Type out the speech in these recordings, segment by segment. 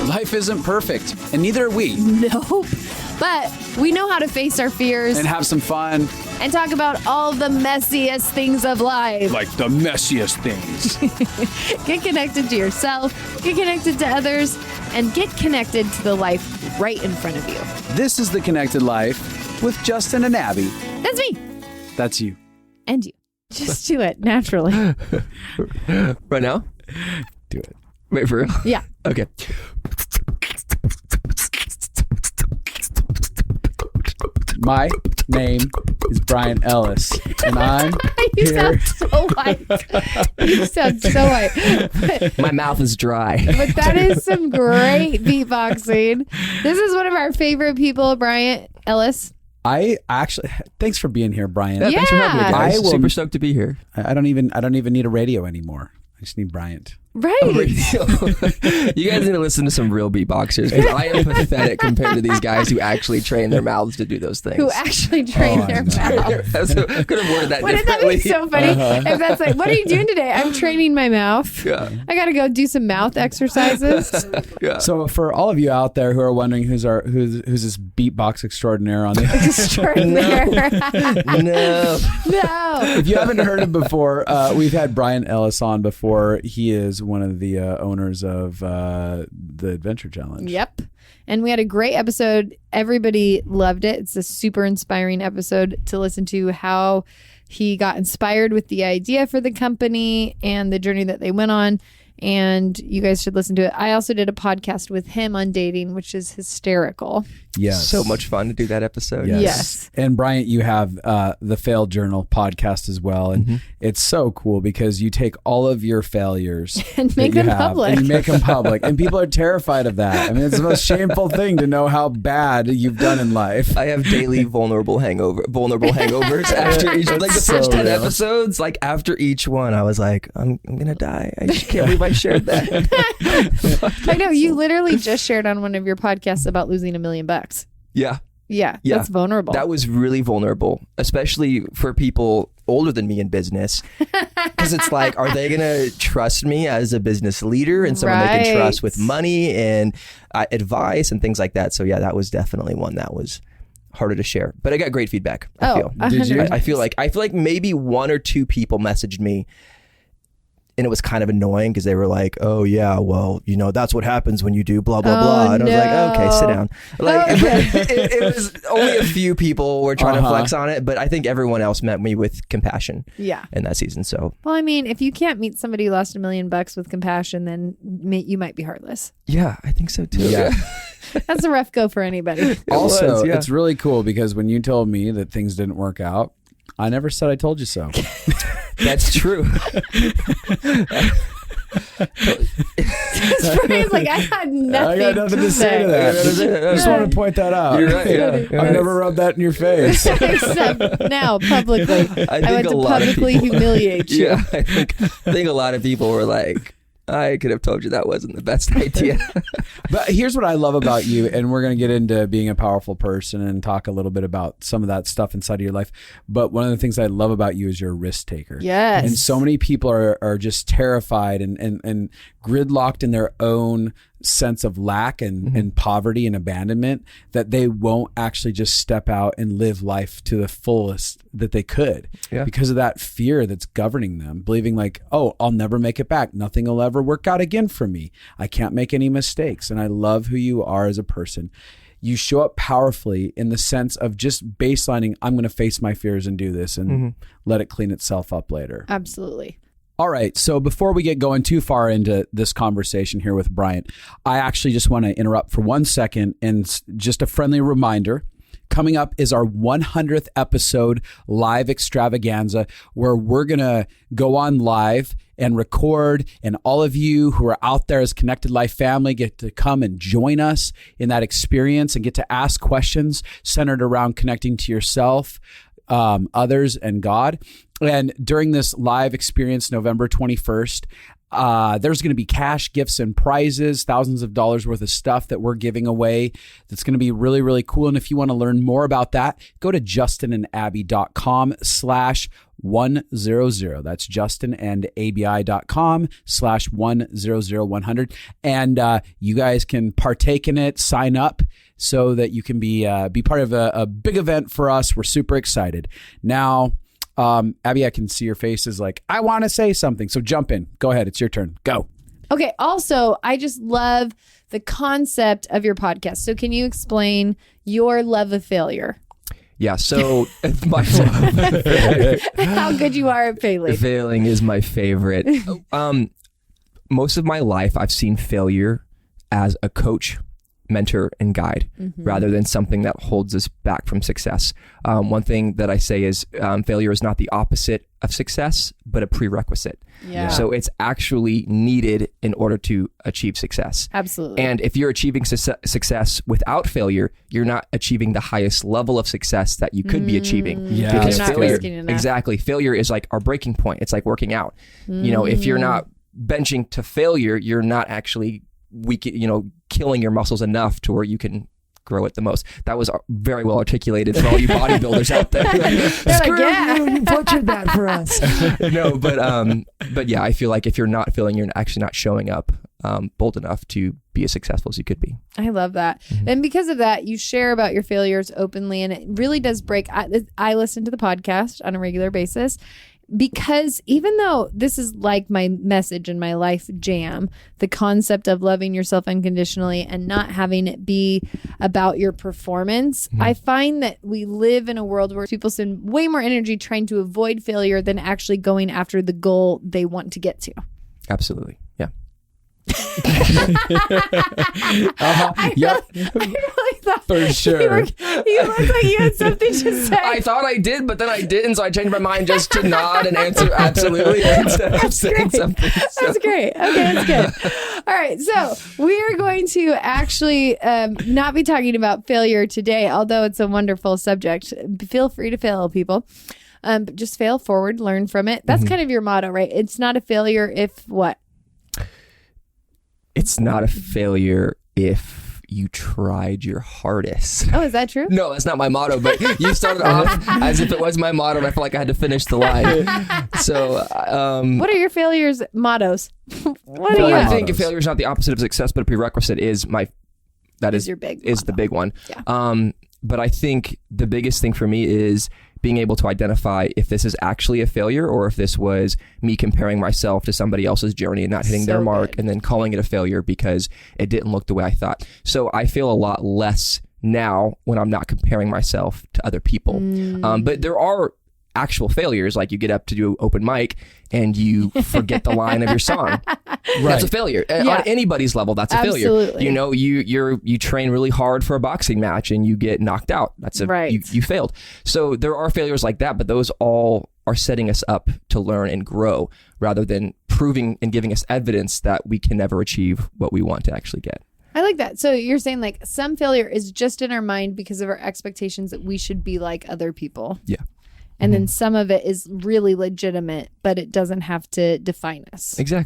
Life isn't perfect, and neither are we. Nope. But we know how to face our fears And have some fun. and talk about all the messiest things of life. Like the messiest things. Get connected to yourself, get connected to others, and get connected to the life right in front of you. This is The Connected Life with Justin and Abby. That's me. That's you. And you. Just do it naturally. Right now? Do it. Wait, for real? Yeah. Okay. My name is Bryant Ellis, and I'm You here. sound so white. You sound so white. My mouth is dry. But that is some great beatboxing. This is one of our favorite people, Bryant Ellis. I actually, thanks for being here, Brian. Yeah, thanks for having me, Yeah. guys. I will- Super stoked to be here. I don't even need a radio anymore. I just need Bryant. Right. You guys need to listen to some real beatboxers, because I am pathetic compared to these guys who actually train their mouths to do those things. Who actually train their mouth. Could have worded that Wouldn't that differently. be so funny if that's like, what are you doing today? I'm training my mouth. Yeah. I got to go do some mouth exercises. Yeah. So for all of you out there who are wondering who's this beatbox extraordinaire on the Extraordinary. No. No. if you haven't heard him before, we've had Bryant Ellis on before. He is one of the owners of the Adventure Challenge. Yep. And we had a great episode. Everybody loved it. It's a super inspiring episode to listen to how he got inspired with the idea for the company and the journey that they went on. And you guys should listen to it. I also did a podcast with him on dating, which is hysterical. Yes. So much fun to do that episode. Yes. And Bryant, you have the Failed Journal podcast as well. And it's so cool because you take all of your failures And that make you them have, public. and you make them public. And people are terrified of that. I mean, it's the most shameful thing to know how bad you've done in life. I have daily vulnerable hangovers after each, like the So first 10 real. episodes, like after each one, I was like, I'm gonna die. I just can't believe I shared that. I know. You literally just shared on one of your podcasts about losing $1 million. Yeah. Yeah. Yeah. That's vulnerable. That was really vulnerable, especially for people older than me in business. Because it's like, are they going to trust me as a business leader and someone they can Right. trust with money and advice and things like that? So yeah, that was definitely one that was harder to share. But I got great feedback. I feel. Did you? I feel like maybe one or two people messaged me. And it was kind of annoying because they were like, "Oh yeah, well, you know, that's what happens when you do blah blah blah." And I was like, "Okay, sit down." Like, it was only a few people were trying to flex on it, but I think everyone else met me with compassion. Yeah. In that season, so Well, I mean, if you can't meet somebody who lost $1 million with compassion, then you might be heartless. yeah, I think so too. Yeah. That's a rough go for anybody. Also, was, yeah. it's really cool because when you told me that things didn't work out, I never said I told you so. That's true. Brian's like, I had nothing, I got nothing to say to that. I just want to point that out. You're right. Yeah. I've never rubbed that in your face. Except now, publicly. I think went a to lot of publicly people- humiliate you. Yeah, I think a lot of people were like, I could have told you that wasn't the best idea. But here's what I love about you, and we're going to get into being a powerful person and talk a little bit about some of that stuff inside of your life. But one of the things I love about you is you're a risk taker. Yes. And so many people are just terrified and gridlocked in their own sense of lack and poverty and abandonment that they won't actually just step out and live life to the fullest that they could because of that fear that's governing them, believing like, oh, I'll never make it back. Nothing will ever work out again for me. I can't make any mistakes. And I love who you are as a person. You show up powerfully in the sense of just baselining, I'm going to face my fears and do this and let it clean itself up later. Absolutely. All right. So before we get going too far into this conversation here with Bryant, I actually just want to interrupt for 1 second and just a friendly reminder. Coming up is our 100th episode live extravaganza where we're going to go on live and record, and all of you who are out there as Connected Life family get to come and join us in that experience and get to ask questions centered around connecting to yourself, others, and God. And during this live experience, November 21st, There's going to be cash, gifts, and prizes, thousands of dollars worth of stuff that we're giving away. That's going to be really, really cool. And if you want to learn more about that, go to justinandabby.com/100. That's justinandabby.com/100. And you guys can partake in it, sign up so that you can be part of a big event for us. We're super excited. Now, Abby, I can see your face is like, I want to say something. So jump in. Go ahead. It's your turn. Go. Okay. Also, I just love the concept of your podcast. So can you explain your love of failure? Yeah. So how good you are at failing. Failing is my favorite. Most of my life, I've seen failure as a coach, mentor, and guide rather than something that holds us back from success. One thing that I say is failure is not the opposite of success, but a prerequisite. Yeah. So it's actually needed in order to achieve success. Absolutely. And if you're achieving success without failure, you're not achieving the highest level of success that you could be achieving. Yeah, because you're not failure, risking enough. exactly. Failure is like our breaking point. It's like working out. You know, if you're not benching to failure, you're not actually killing your muscles enough to where you can grow it the most. That was very well articulated for all you bodybuilders out there. Screw you butchered that for us. No, but yeah, I feel like if you're not feeling, you're actually not showing up bold enough to be as successful as you could be. I love that. And because of that, you share about your failures openly, and it really does break. I listen to the podcast on a regular basis, because even though this is like my message and my life jam, the concept of loving yourself unconditionally and not having it be about your performance, I find that we live in a world where people spend way more energy trying to avoid failure than actually going after the goal they want to get to. Absolutely. Yeah. Yep. I really thought For sure. you looked like you had something to say. I thought I did, but then I didn't, so I changed my mind just to nod and answer absolutely instead of saying something. So. That's great. Okay, that's good. All right, so we are going to actually not be talking about failure today, although it's a wonderful subject. Feel free to fail, people. But just fail forward, learn from it. That's kind of your motto, right? It's not a failure if what? It's not a failure if you tried your hardest. Oh, is that true? No, that's not my motto, but you started off as if it was my motto, and I felt like I had to finish the line. So, what are your failures mottos? What are well, you? I think failure is not the opposite of success, but a prerequisite is your big the big one. Yeah. But I think the biggest thing for me is being able to identify if this is actually a failure or if this was me comparing myself to somebody else's journey and not hitting their mark and then calling it a failure because it didn't look the way I thought. So I feel a lot less now when I'm not comparing myself to other people. But there are actual failures, like you get up to do open mic and you forget the line of your song. That's a failure. On anybody's level, that's a failure. You know, you train really hard for a boxing match and you get knocked out. That's you failed. So there are failures like that, but those all are setting us up to learn and grow rather than proving and giving us evidence that we can never achieve what we want to actually get. I like that. So you're saying like some failure is just in our mind because of our expectations that we should be like other people. Yeah. And then some of it is really legitimate, but it doesn't have to define us. We I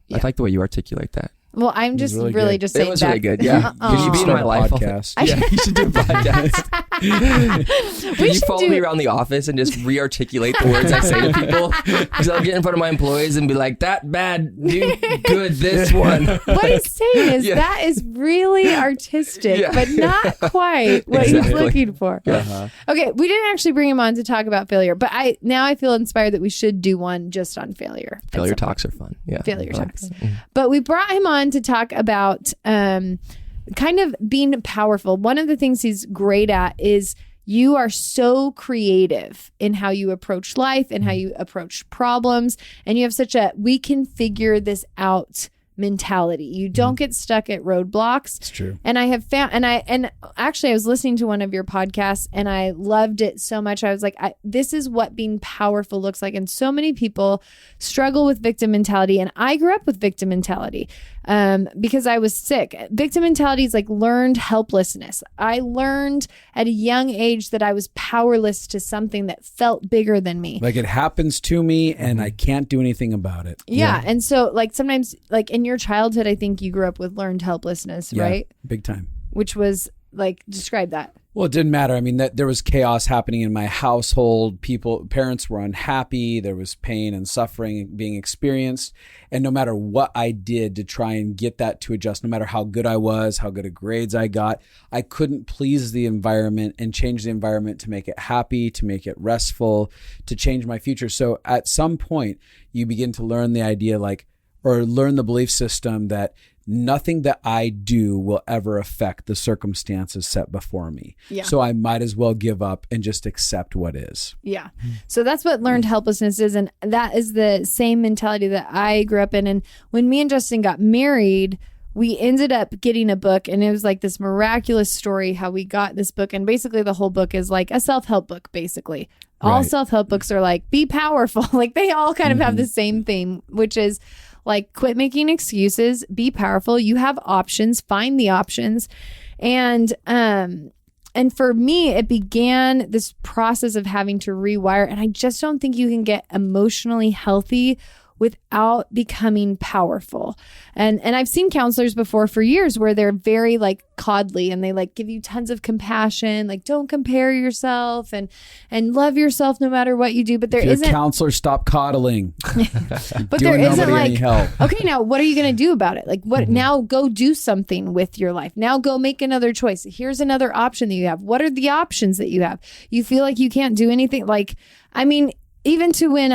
like the way you articulate that. Well, I'm just really just saying it was that. really good. Yeah. Can you be in my life? Podcast. Yeah, you should do a podcast. Can you follow me around the office and just re-articulate the words I say to people? Because I'll get in front of my employees and be like, that bad, dude, good, this one. What he's saying is that is really artistic, but not quite what he's looking for. Okay, we didn't actually bring him on to talk about failure, but I feel inspired that we should do one just on failure. Failure talks are fun. Yeah. Failure talks. But we brought him on to talk about kind of being powerful. One of the things he's great at is you are so creative in how you approach life and how you approach problems. And you have such we can figure this out mentality. You don't get stuck at roadblocks. It's true. And I have found, and actually I was listening to one of your podcasts and I loved it so much. I was like, this is what being powerful looks like. And so many people struggle with victim mentality. And I grew up with victim mentality because I was sick. Victim mentality is like learned helplessness. I learned at a young age that I was powerless to something that felt bigger than me. Like it happens to me and I can't do anything about it. Yeah. And so like sometimes like in your childhood, I think you grew up with learned helplessness, right? Big time. Which was like, describe that. Well, it didn't matter. I mean, there was chaos happening in my household. Parents were unhappy. There was pain and suffering being experienced. And no matter what I did to try and get that to adjust, no matter how good I was, how good of grades I got, I couldn't please the environment and change the environment to make it happy, to make it restful, to change my future. So at some point, you begin to learn the idea or learn the belief system that nothing that I do will ever affect the circumstances set before me. Yeah. So I might as well give up and just accept what is. Yeah. So that's what learned helplessness is. And that is the same mentality that I grew up in. And when me and Justin got married, we ended up getting a book, and it was like this miraculous story how we got this book. And basically the whole book is like a self-help book, basically. All self-help books are like, be powerful. Like they all kind of have the same theme, which is like, quit making excuses, be powerful. You have options, find the options. And for me, it began this process of having to rewire. And I just don't think you can get emotionally healthy without becoming powerful. And I've seen counselors before for years where they're very like coddly and they like give you tons of compassion, like don't compare yourself and love yourself no matter what you do. But there isn't. Counselor, stop coddling. But there isn't like, okay, now what are you going to do about it? Like what, now go do something with your life. Now go make another choice. Here's another option that you have. What are the options that you have? You feel like you can't do anything. Like, I mean, even to when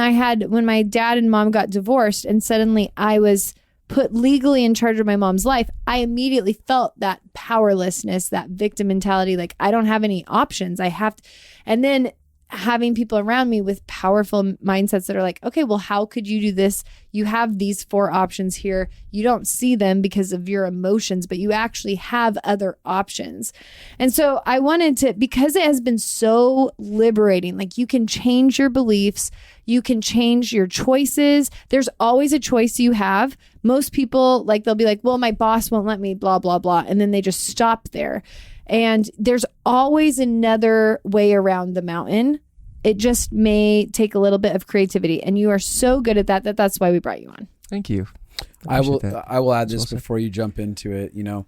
my dad and mom got divorced and suddenly I was put legally in charge of my mom's life, I immediately felt that powerlessness, that victim mentality. Like I don't have any options. I have to, and then having people around me with powerful mindsets that are like, okay, well, how could you do this? You have these 4 options here. You don't see them because of your emotions, but you actually have other options. And so I wanted to, because it has been so liberating, like you can change your beliefs, you can change your choices. There's always a choice you have. Most people, like they'll be like, well, my boss won't let me, blah, blah, blah. And then they just stop there. And there's always another way around the mountain. It just may take a little bit of creativity. And you are so good at that's why we brought you on. Thank you. I will add this before you jump into it. You know,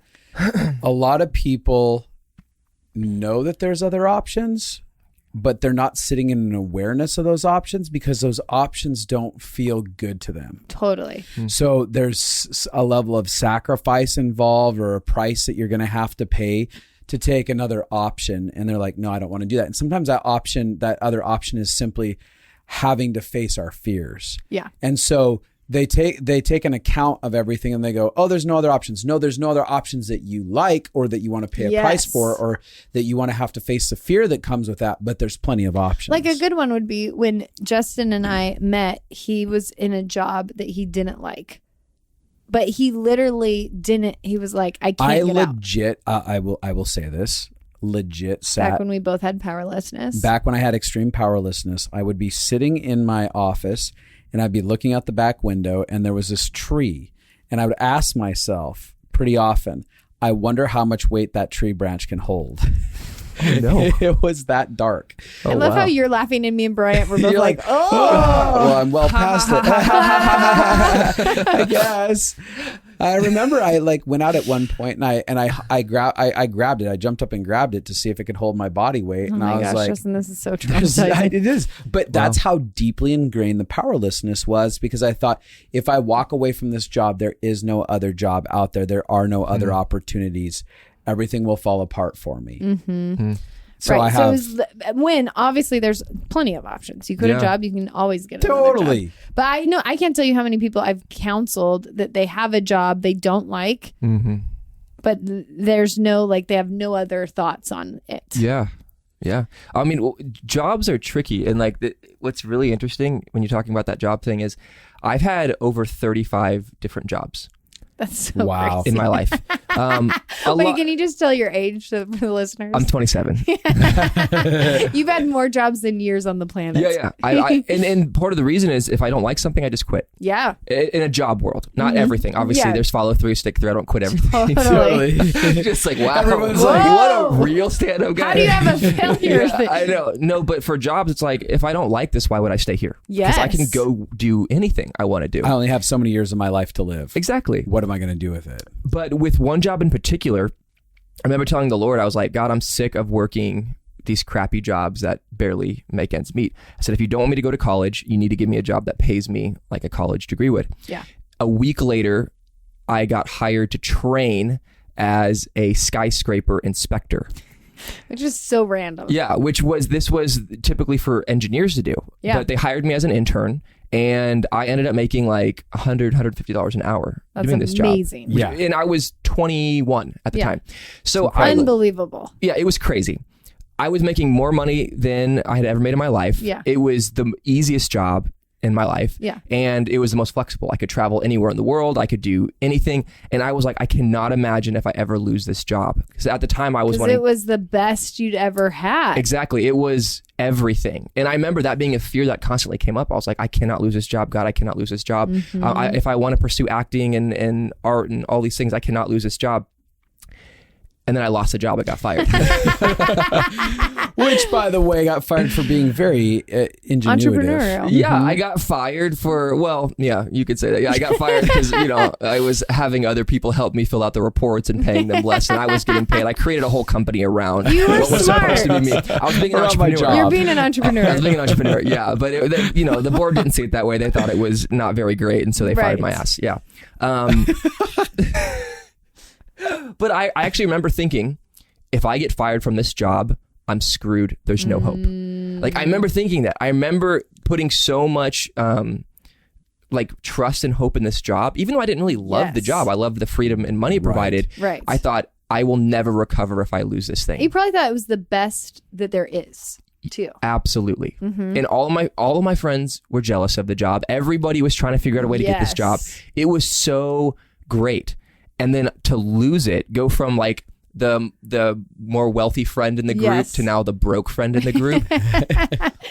a lot of people know that there's other options, but they're not sitting in an awareness of those options because those options don't feel good to them. Totally. So there's a level of sacrifice involved or a price that you're going to have to pay to take another option. And they're like, no, I don't want to do that. And sometimes that other option is simply having to face our fears. Yeah. And so they take an account of everything and they go, oh, there's no other options. No, there's no other options that you like or that you want to pay a price for or that you want to have to face the fear that comes with that. But there's plenty of options. Like a good one would be when Justin and I met, he was in a job that he didn't like. But he literally didn't. He was like, I can't get out. I will say this. Legit sat. Back when we both had powerlessness. Back when I had extreme powerlessness, I would be sitting in my office and I'd be looking out the back window and there was this tree. And I would ask myself pretty often, I wonder how much weight that tree branch can hold. Oh, no. It was that dark. I love how you're laughing and me and Bryant were both like, oh. Well, I'm well past it. I guess. I remember I went out at one point and I grabbed it. I jumped up and grabbed it to see if it could hold my body weight. And I was like, Justin, this is so traumatizing. It is. But that's how deeply ingrained the powerlessness was, because I thought if I walk away from this job, there is no other job out there. There are no other opportunities. Everything will fall apart for me. So right. I have. So when obviously there's plenty of options. You quit a job, you can always get another job. But I can't tell you how many people I've counseled that they have a job they don't like, but there's no they have no other thoughts on it. Yeah. I mean, jobs are tricky, and what's really interesting when you're talking about that job thing is, I've had over 35 different jobs. That's so Wow. crazy. in my life. Wait, can you just tell your age for the listeners? I'm 27. You've had more jobs than years on the planet. Yeah. And part of the reason is if I don't like something, I just quit. Yeah. In a job world, not everything. Obviously, Yeah. there's follow through, stick through. I don't quit everything. Totally. Just like, wow. Everyone's like, like, what a whoa. real stand-up guy. How do you have a failure thing? I know. No, but for jobs, it's like, if I don't like this, why would I stay here? Because I can Yes. go do anything I want to do. I only have so many years of my life to live. Exactly. What am I going to do with it? But with one job in particular, I remember telling the Lord, I was like, God, I'm sick of working these crappy jobs that barely make ends meet. I said, if you don't want me to go to college, you need to give me a job that pays me like a college degree would. Yeah. A week later, I got hired to train as a skyscraper inspector. Which is so random. Yeah, this was typically for engineers to do. Yeah. But they hired me as an intern, and I ended up making like $150 an hour doing this job. Amazing. Yeah. And I was 21 at the Yeah. time. So Unbelievable. yeah, it was crazy. I was making more money than I had ever made in my life. Yeah. It was the easiest job in my life. Yeah. And it was the most flexible. I could travel anywhere in the world. I could do anything. And I was like, I cannot imagine if I ever lose this job. Because at the time I was Because wanting... it was the best you'd ever had. Exactly. It was everything. And I remember that being a fear that constantly came up. I was like, I cannot lose this job. God, I cannot lose this job. If I want to pursue acting and art and all these things, I cannot lose this job. And then I lost the job. I got fired. Which, by the way, got fired for being very ingenuitive. Entrepreneurial. Yeah, I got fired for, well, yeah, you could say that. Yeah, I got fired because, I was having other people help me fill out the reports and paying them less than I was getting paid. I created a whole company around You were what was supposed to be me. smart. I was being an Around my entrepreneur. job. You're being an I was entrepreneur. being an entrepreneur, yeah. But, the board didn't see it that way. They thought it was not very great, and so they fired my Right. ass, yeah. But I actually remember thinking, if I get fired from this job, I'm screwed. There's no hope. Like, I remember thinking that. I remember putting so much trust and hope in this job. Even though I didn't really love the Yes. job, I loved the freedom and money it provided. Right. I thought, I will never recover if I lose this thing. You probably thought it was the best that there is, too. Absolutely. And all of my friends were jealous of the job. Everybody was trying to figure out a way to get this job. It was so great. And then to lose it, go from like the more wealthy friend in the group Yes. to now the broke friend in the group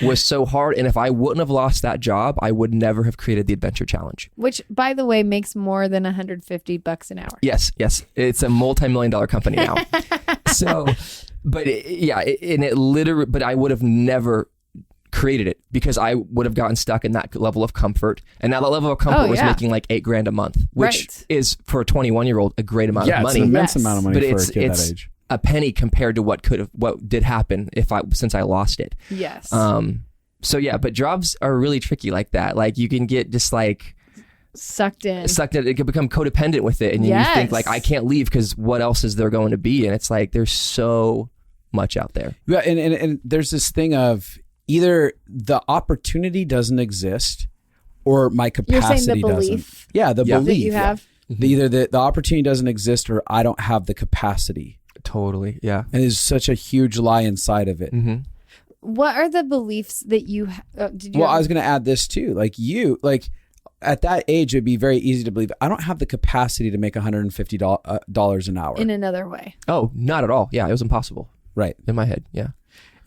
was so hard. And if I wouldn't have lost that job, I would never have created the Adventure Challenge. Which, by the way, makes more than $150 an hour. Yes. It's a multi-million-dollar company now. So, but but I would have never created it because I would have gotten stuck in that level of comfort. And now that level of comfort was making like $8,000 a month, which is for a 21-year-old a great amount of money. It's an immense amount of money But for a kid that age. a penny compared to what did happen since I lost it. Yes. So yeah, but jobs are really tricky like that. Like you can get just like sucked in. It can become codependent with it, and you think like, I can't leave because what else is there going to be? And it's like there's so much out there. Yeah, and there's this thing of either the opportunity doesn't exist or my capacity You're saying the doesn't. belief Yeah, the belief that you have. Either the opportunity doesn't exist or I don't have the capacity. Totally. Yeah. And there's such a huge lie inside of it. Mm-hmm. What are the beliefs that you did you Well, I was going to add this too. Like at that age, it'd be very easy to believe I don't have the capacity to make $150 an hour. in another way? Oh, not at all. Yeah, it was impossible. Right. In my head. Yeah.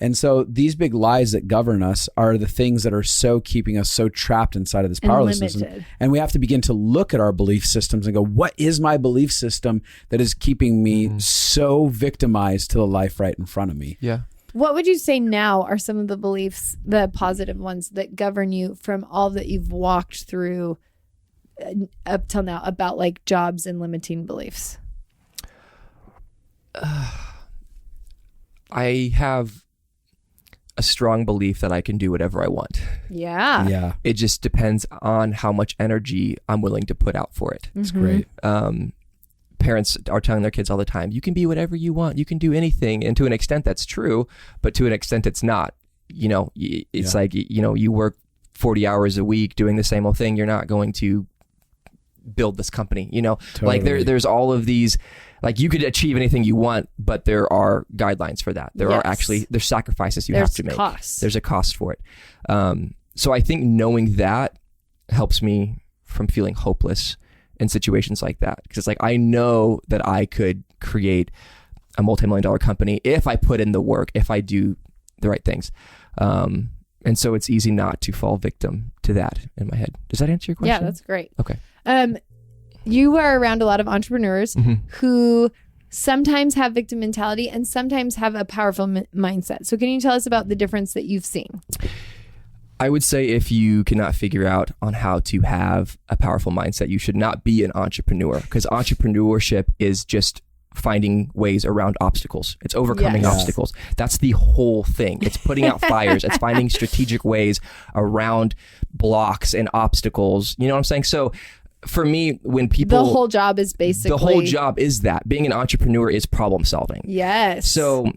And so these big lies that govern us are the things that are so keeping us so trapped inside of this powerlessness. limited. And we have to begin to look at our belief systems and go, what is my belief system that is keeping me so victimized to the life right in front of me? Yeah. What would you say now are some of the beliefs, the positive ones that govern you from all that you've walked through up till now about like jobs and limiting beliefs? I have a strong belief that I can do whatever I want. Yeah. Yeah, It just depends on how much energy I'm willing to put out for it. it's great. Parents are telling their kids all the time, you can be whatever you want. You can do anything. And to an extent that's true, but to an extent it's not. It's like, you work 40 hours a week doing the same old thing. You're not going to build this company, Totally. like there's all of these, like you could achieve anything you want, but there are guidelines for that. There are actually, there's sacrifices you have to make. There's a cost for it. So I think knowing that helps me from feeling hopeless in situations like that, because it's like, I know that I could create a multi-million-dollar company if I put in the work, if I do the right things. And so it's easy not to fall victim to that in my head. Does that answer your question? Yeah, that's great. Okay. You are around a lot of entrepreneurs Mm-hmm. who sometimes have victim mentality and sometimes have a powerful mindset. So can you tell us about the difference that you've seen? I would say if you cannot figure out on how to have a powerful mindset, you should not be an entrepreneur, because entrepreneurship is just finding ways around obstacles. It's overcoming obstacles. That's the whole thing. It's putting out fires. It's finding strategic ways around blocks and obstacles. You know what I'm saying? So for me, when people... The whole job is basically... The whole job is that. Being an entrepreneur is problem solving. Yes. So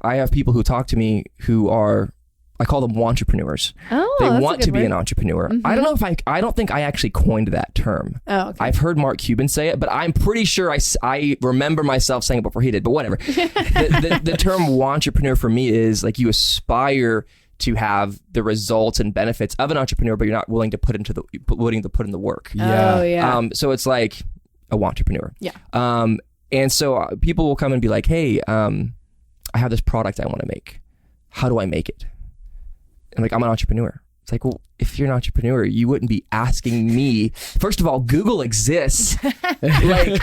I have people who talk to me who are... I call them wantrepreneurs. Oh, they that's want a good to be word. an entrepreneur. Mm-hmm. I don't know if I don't think I actually coined that term. Oh, okay. I've heard Mark Cuban say it, but I'm pretty sure I remember myself saying it before he did, but whatever. the term wantrepreneur for me is like, you aspire to have the results and benefits of an entrepreneur, but you're not willing to put in the work. Oh, yeah. So it's like a wantrepreneur. Yeah. And so people will come and be like, hey, I have this product I want to make. How do I make it? I'm like, I'm an entrepreneur. It's like, well, if you're an entrepreneur, you wouldn't be asking me. First of all, Google exists. Like,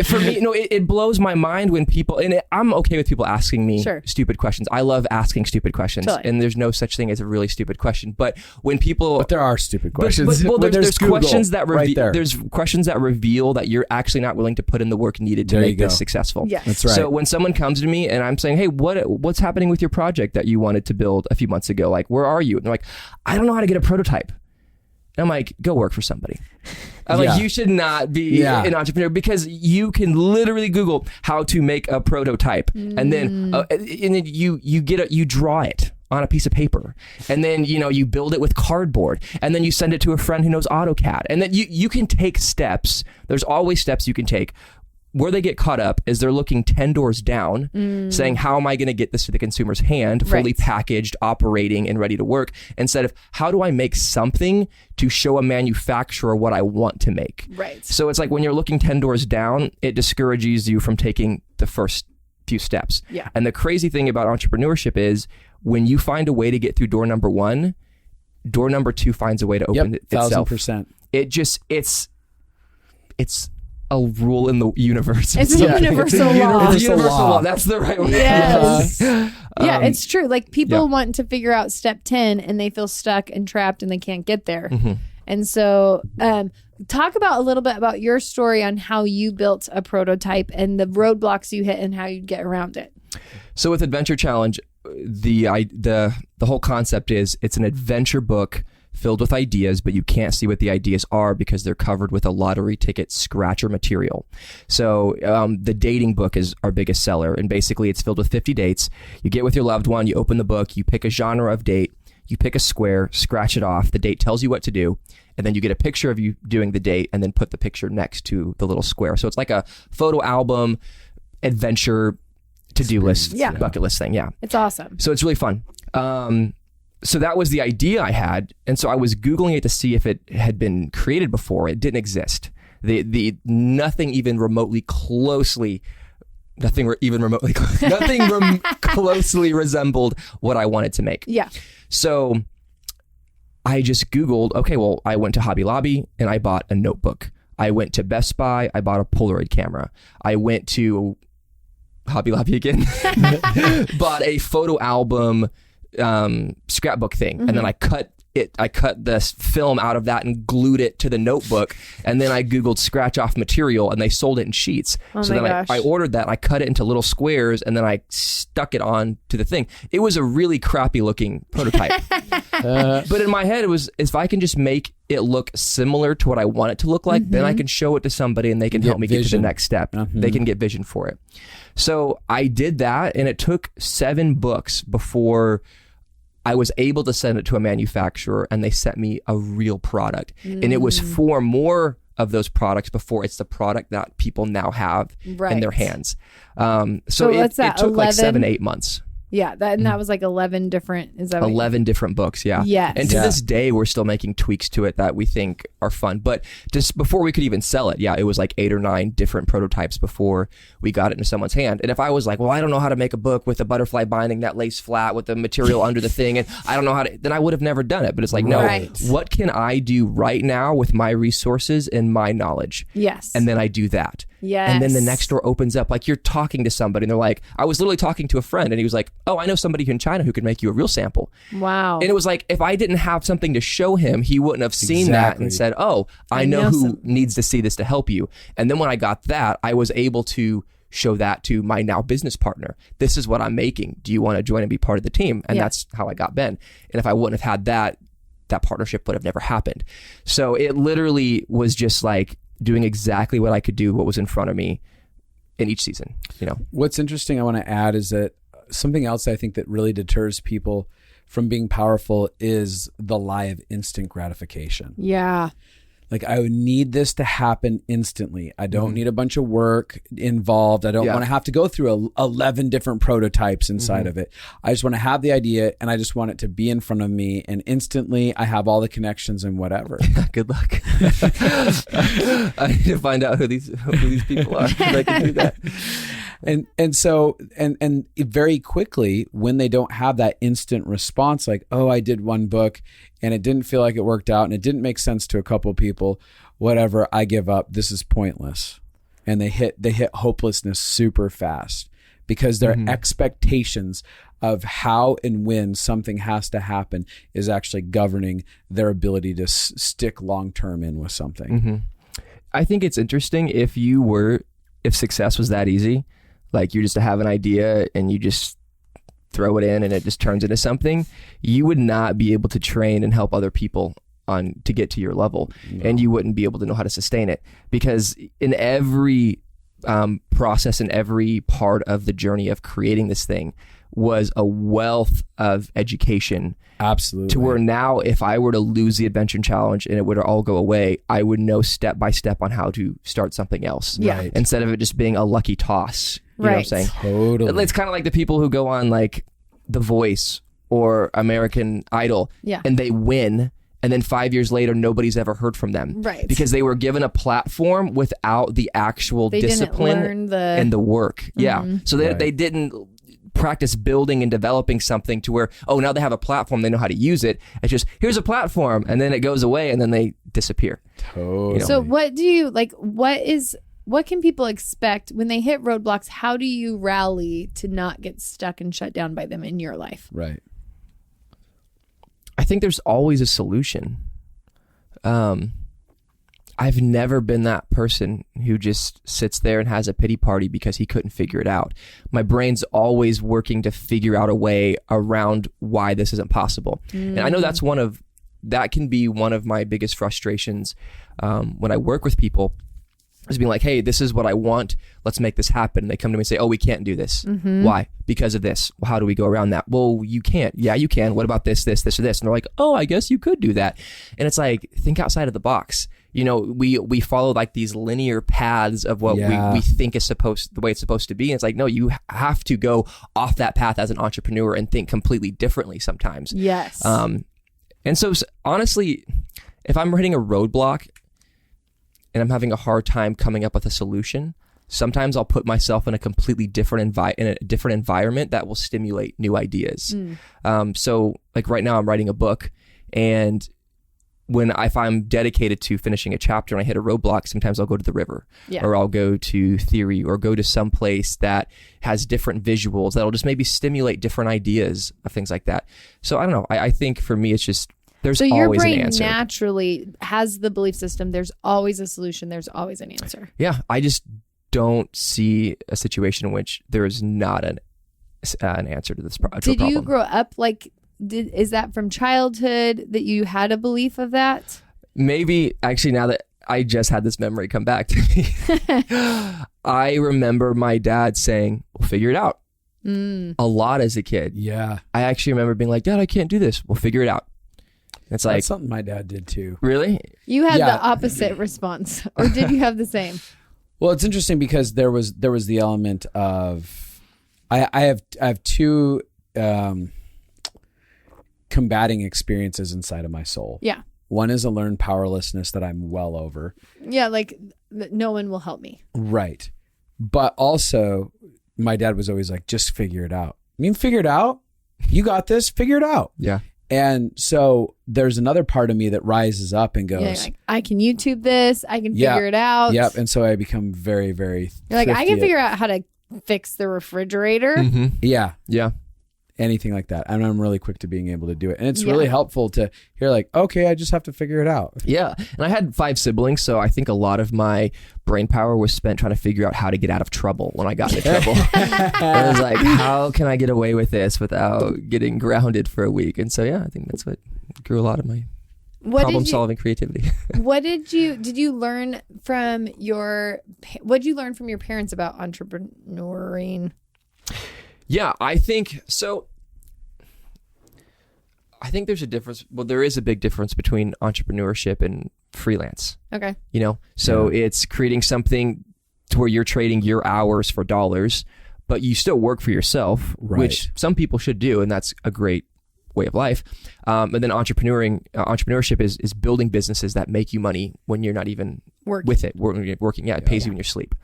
for me, it blows my mind when people, and I'm okay with people asking me stupid questions. I love asking stupid questions, and there's no such thing as a really stupid question. But when people, but there are stupid questions. Well, there's questions that right there. There's questions that reveal that you're actually not willing to put in the work needed to make this successful. Yes. That's right. So when someone comes to me and I'm saying, hey, what's happening with your project that you wanted to build a few months ago? Like, where are you? And they're like, I don't know how to get a prototype. And I'm like, go work for somebody. I'm like, you should not be an entrepreneur, because you can literally Google how to make a prototype, and then you draw it on a piece of paper, and then you build it with cardboard, and then you send it to a friend who knows AutoCAD, and then you can take steps. There's always steps you can take. Where they get caught up is they're looking 10 doors down, saying, how am I going to get this to the consumer's hand, fully packaged, operating, and ready to work, instead of, how do I make something to show a manufacturer what I want to make? Right. So it's like, when you're looking 10 doors down, it discourages you from taking the first few steps. Yeah. And the crazy thing about entrepreneurship is, when you find a way to get through door number 1, door number 2 finds a way to open itself. 1,000%. It's a rule in the universe. It's a universal law. It's a universal law. That's the right word. Yes. Yeah, it's true. Like, people want to figure out step 10 and they feel stuck and trapped and they can't get there. Mm-hmm. And so talk about a little bit about your story on how you built a prototype and the roadblocks you hit and how you get around it. So with Adventure Challenge, the whole concept is, it's an adventure book filled with ideas, but you can't see what the ideas are because they're covered with a lottery ticket scratcher material. So the dating book is our biggest seller, and basically it's filled with 50 dates. You get with your loved one, you open the book, you pick a genre of date, you pick a square, scratch it off, the date tells you what to do, and then you get a picture of you doing the date, and then put the picture next to the little square. So it's like a photo album, adventure, to-do list, bucket list thing. Yeah. It's awesome. So it's really fun. So that was the idea I had. And so I was Googling it to see if it had been created before. It didn't exist. Nothing closely resembled what I wanted to make. Yeah. So I just Googled, okay, well, I went to Hobby Lobby and I bought a notebook. I went to Best Buy, I bought a Polaroid camera. I went to Hobby Lobby again, bought a photo album scrapbook thing, and then I cut this film out of that and glued it to the notebook, and then I Googled scratch off material, and they sold it in sheets. So then I ordered that, and I cut it into little squares, and then I stuck it on to the thing. It was a really crappy looking prototype. But in my head, it was, if I can just make it look similar to what I want it to look like, then I can show it to somebody and they can help me get to the next step. They can get vision for it. So I did that, and it took 7 books before I was able to send it to a manufacturer, and they sent me a real product. And it was 4 more of those products before it's the product that people now have in their hands. So it took 11, like 7-8 months. Yeah, that was like 11 different. Is that 11 different books? Yeah. Yes. And to this day, we're still making tweaks to it that we think are fun. But just before we could even sell it, it was like 8 or 9 different prototypes before we got it into someone's hand. And if I was like, well, I don't know how to make a book with a butterfly binding that lays flat with the material under the thing, and I don't know how to, then I would have never done it. But it's like, no, what can I do right now with my resources and my knowledge? Yes. And then I do that. Yes. And then the next door opens up. Like, you're talking to somebody and they're like, I was literally talking to a friend and he was like, oh, I know somebody in China who could make you a real sample. Wow. And it was like, if I didn't have something to show him, he wouldn't have seen that and said, oh, I know who needs to see this to help you. And then when I got that, I was able to show that to my now business partner. This is what I'm making. Do you want to join and be part of the team? And that's how I got Ben. And if I wouldn't have had that partnership would have never happened. So it literally was just like doing exactly what I could do, what was in front of me in each season. What's interesting I want to add is that something else I think that really deters people from being powerful is the lie of instant gratification. Yeah. Like, I would need this to happen instantly. I don't need a bunch of work involved. I don't want to have to go through 11 different prototypes inside of it. I just want to have the idea and I just want it to be in front of me, and instantly I have all the connections and whatever. Good luck. I need to find out who these people are so I can do that. And so very quickly, when they don't have that instant response, like, oh, I did one book and it didn't feel like it worked out and it didn't make sense to a couple people, whatever, I give up. This is pointless. And they hit hopelessness super fast because their expectations of how and when something has to happen is actually governing their ability to stick long-term in with something. I think it's interesting if success was that easy. Like, you just have an idea and you just throw it in and it just turns into something, you would not be able to train and help other people to get to your level. No. And you wouldn't be able to know how to sustain it, because in every process and every part of the journey of creating this thing was a wealth of education. Absolutely. To where now, if I were to lose the Adventure Challenge and it would all go away, I would know step by step on how to start something else. Yeah. Instead of it just being a lucky toss. You know what I'm saying? Totally. It's kind of like the people who go on like The Voice or American Idol and they win. And then 5 years later, nobody's ever heard from them. Right. Because they were given a platform without the actual discipline and the work. Yeah. So they didn't practice building and developing something to where, oh, now they have a platform, they know how to use it. It's just, here's a platform, and then it goes away and then they disappear. Totally. So what do you like, what can people expect when they hit roadblocks? How do you rally to not get stuck and shut down by them in your life? Right. I think there's always a solution. I've never been that person who just sits there and has a pity party because he couldn't figure it out. My brain's always working to figure out a way around why this isn't possible. And I know that can be one of my biggest frustrations when I work with people, is being like, hey, this is what I want. Let's make this happen. And they come to me and say, oh, we can't do this. Why? Because of this. Well, how do we go around that? Well, you can't. Yeah, you can. What about this, this, this, or this? And they're like, oh, I guess you could do that. And it's like, think outside of the box. We follow like these linear paths of what we think is the way it's supposed to be. And it's like, no, you have to go off that path as an entrepreneur and think completely differently sometimes. Yes. And so honestly, if I'm hitting a roadblock and I'm having a hard time coming up with a solution, sometimes I'll put myself in a completely different environment that will stimulate new ideas. So like right now I'm writing a book, and if I'm dedicated to finishing a chapter and I hit a roadblock, sometimes I'll go to the river, or I'll go to theory, or go to some place that has different visuals that'll just maybe stimulate different ideas of things like that. So I don't know. I think for me, it's just, there's always an answer. So your brain naturally has the belief system. There's always a solution. There's always an answer. Yeah. I just don't see a situation in which there is not an answer to this problem. Did you grow up like, is that from childhood that you had a belief of that? Maybe. Actually, now that I just had this memory come back to me, I remember my dad saying, we'll figure it out. A lot as a kid. Yeah. I actually remember being like, Dad, I can't do this. We'll figure it out. It's like, that's something my dad did too. Really? You had the opposite response, or did you have the same? Well, it's interesting because there was the element of I have two combating experiences inside of my soul. Yeah. One is a learned powerlessness that I'm well over. Yeah, like no one will help me. Right. But also, my dad was always like, just figure it out. I mean, figure it out. You got this. Figure it out. Yeah. And so there's another part of me that rises up and goes, like, I can YouTube this. I can figure it out. Yep. And so I become very, very You're like, I can figure out how to fix the refrigerator. Mm-hmm. Yeah. Yeah. Anything like that. And I'm really quick to being able to do it. And it's really helpful to hear like, okay, I just have to figure it out. Yeah. And I had 5 siblings, so I think a lot of my brain power was spent trying to figure out how to get out of trouble when I got into trouble. I was like, how can I get away with this without getting grounded for a week? And so, yeah, I think that's what grew a lot of my problem-solving creativity. Did you learn from what did you learn from your parents about entrepreneuring? Yeah, I think so. I think there's a difference. Well, there is a big difference between entrepreneurship and freelance. Okay. So it's creating something to where you're trading your hours for dollars, but you still work for yourself, which some people should do, and that's a great way of life. And then entrepreneurship is building businesses that make you money when you're not even working. Yeah, it pays you in your sleep.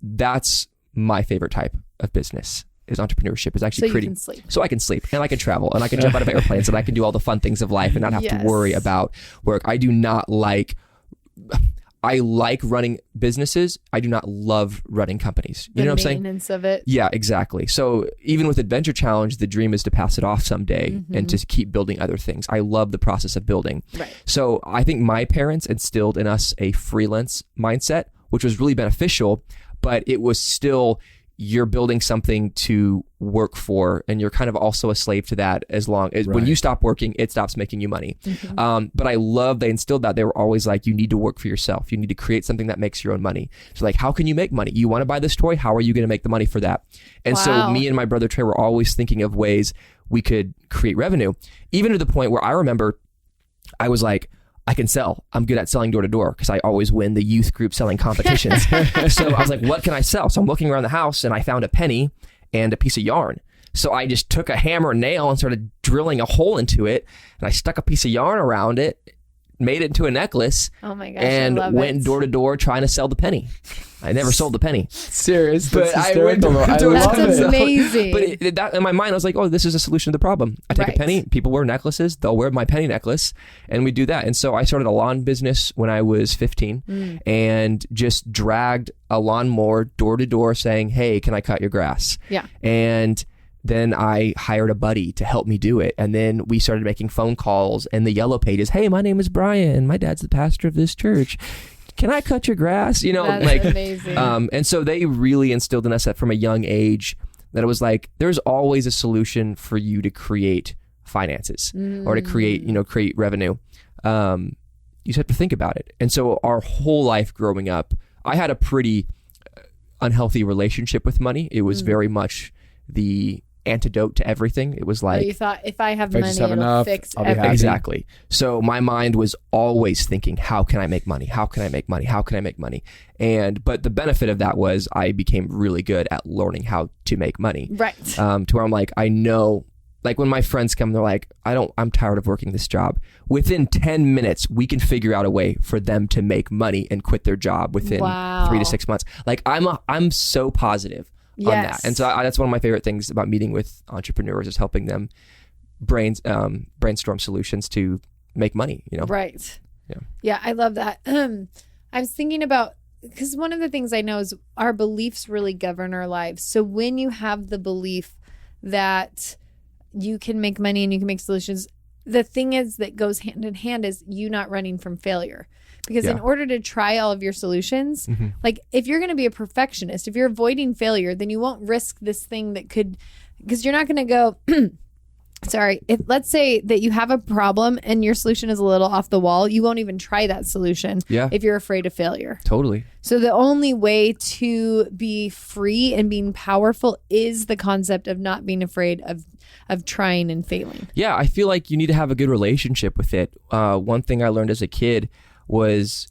That's my favorite type of business. Is entrepreneurship is actually creating, so I can sleep and I can travel and I can jump out of airplanes and I can do all the fun things of life and not have to worry about work. I like running businesses. I do not love running companies. You know what I'm saying? Maintenance of it. Yeah, exactly. So even with Adventure Challenge, the dream is to pass it off someday and to keep building other things. I love the process of building. Right. So I think my parents instilled in us a freelance mindset, which was really beneficial, but it was still, you're building something to work for, and you're kind of also a slave to that as long as when you stop working, it stops making you money. But I love they instilled that. They were always like, you need to work for yourself. You need to create something that makes your own money. So like, how can you make money? You want to buy this toy? How are you going to make the money for that? And so me and my brother Trey were always thinking of ways we could create revenue, even to the point where I remember I was like, I can sell. I'm good at selling door to door because I always win the youth group selling competitions. So I was like, what can I sell? So I'm looking around the house and I found a penny and a piece of yarn. So I just took a hammer and nail and started drilling a hole into it. And I stuck a piece of yarn around it, made it into a necklace. Oh my gosh, and went door to door trying to sell the penny. I never sold the penny. Serious, but I went I love That's it. amazing. But that in my mind, I was like, oh, this is a solution to the problem. I take a penny, people wear necklaces, they'll wear my penny necklace, and we do that. And so I started a lawn business when I was 15 and just dragged a lawnmower door to door saying, hey, can I cut your grass? Yeah. And then I hired a buddy to help me do it. And then we started making phone calls and the yellow pages. Hey, my name is Brian. My dad's the pastor of this church. Can I cut your grass? That's amazing. And so they really instilled in us that from a young age that it was like, there's always a solution for you to create finances or to create revenue. You just have to think about it. And so our whole life growing up, I had a pretty unhealthy relationship with money. It was very much the antidote to everything. It was like, you thought if I have money, it'll enough, fix I'll be everything. happy. Exactly. So my mind was always thinking, how can I make money? How can I make money? How can I make money? But the benefit of that was I became really good at learning how to make money. Right. To where I'm like, I know, like when my friends come, they're like, I'm tired of working this job. Within 10 minutes, we can figure out a way for them to make money and quit their job within 3 to 6 months. Like I'm so positive on that. And so that's one of my favorite things about meeting with entrepreneurs is helping them brainstorm solutions to make money, Right. Yeah, I love that. I was thinking about, because one of the things I know is our beliefs really govern our lives. So when you have the belief that you can make money and you can make solutions, the thing is that goes hand in hand is you not running from failure. Because in order to try all of your solutions, like if you're going to be a perfectionist, if you're avoiding failure, then you won't risk this thing that could, because you're not going to go, sorry, if let's say that you have a problem and your solution is a little off the wall, you won't even try that solution if you're afraid of failure. Totally. So the only way to be free and being powerful is the concept of not being afraid of trying and failing. Yeah, I feel like you need to have a good relationship with it. One thing I learned as a kid was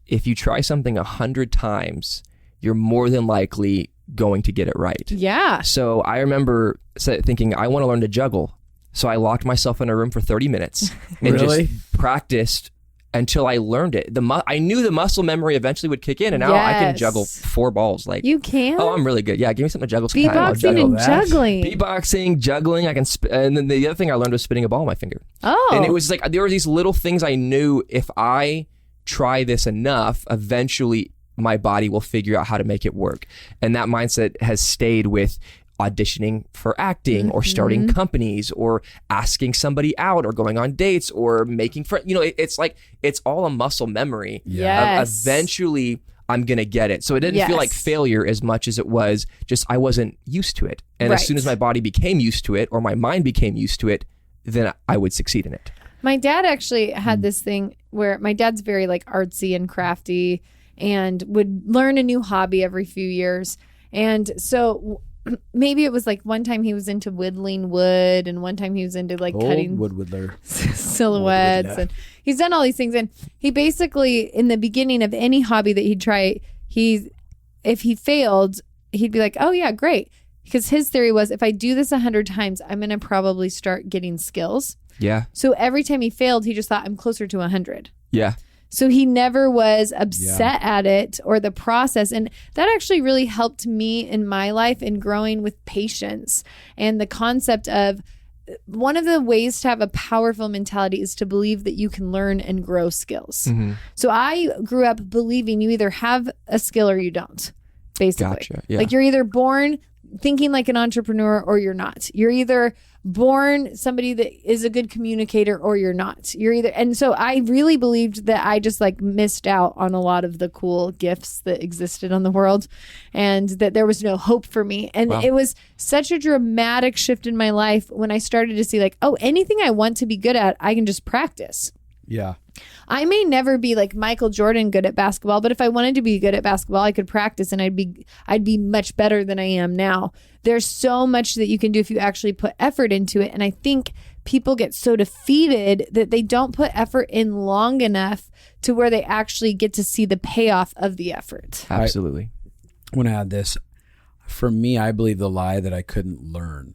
if you try something 100 times, you're more than likely going to get it right. Yeah. So I remember thinking, I want to learn to juggle. So I locked myself in a room for 30 minutes and just practiced until I learned it. I knew the muscle memory eventually would kick in, and now I can juggle 4 balls. Like, you can? Oh, I'm really good. Yeah, give me something to juggle sometime. Beatboxing and juggling. Beatboxing, juggling. I can, and then the other thing I learned was spinning a ball on my finger. Oh. And it was like, there were these little things I knew, if I try this enough, eventually my body will figure out how to make it work. And that mindset has stayed with auditioning for acting or starting companies or asking somebody out or going on dates or making friends. You know, it's like, it's all a muscle memory. Yes. Eventually I'm going to get it. So it didn't feel like failure as much as it was just, I wasn't used to it. And as soon as my body became used to it or my mind became used to it, then I would succeed in it. My dad actually had this thing where my dad's very like artsy and crafty and would learn a new hobby every few years. And so maybe it was like one time he was into whittling wood and one time he was into like cutting wood whittler silhouettes and he's done all these things. And he basically, in the beginning of any hobby that he'd try, if he failed, he'd be like, oh yeah, great. Because his theory was, if I do this 100 times, I'm going to probably start getting skills. Yeah. So every time he failed, he just thought, I'm closer to 100. Yeah. So he never was upset at it or the process. And that actually really helped me in my life in growing with patience and the concept of one of the ways to have a powerful mentality is to believe that you can learn and grow skills. Mm-hmm. So I grew up believing you either have a skill or you don't, basically. Gotcha. Yeah. Like you're either born thinking like an entrepreneur or you're not. You're either born somebody that is a good communicator or you're not. You're either, and so I really believed that I just like missed out on a lot of the cool gifts that existed on the world and that there was no hope for me. And it was such a dramatic shift in my life when I started to see like, oh, anything I want to be good at, I can just practice. Yeah. I may never be like Michael Jordan good at basketball, but if I wanted to be good at basketball, I could practice and I'd be much better than I am now. There's so much that you can do if you actually put effort into it. And I think people get so defeated that they don't put effort in long enough to where they actually get to see the payoff of the effort. Absolutely. I want to add this. For me, I believe the lie that I couldn't learn.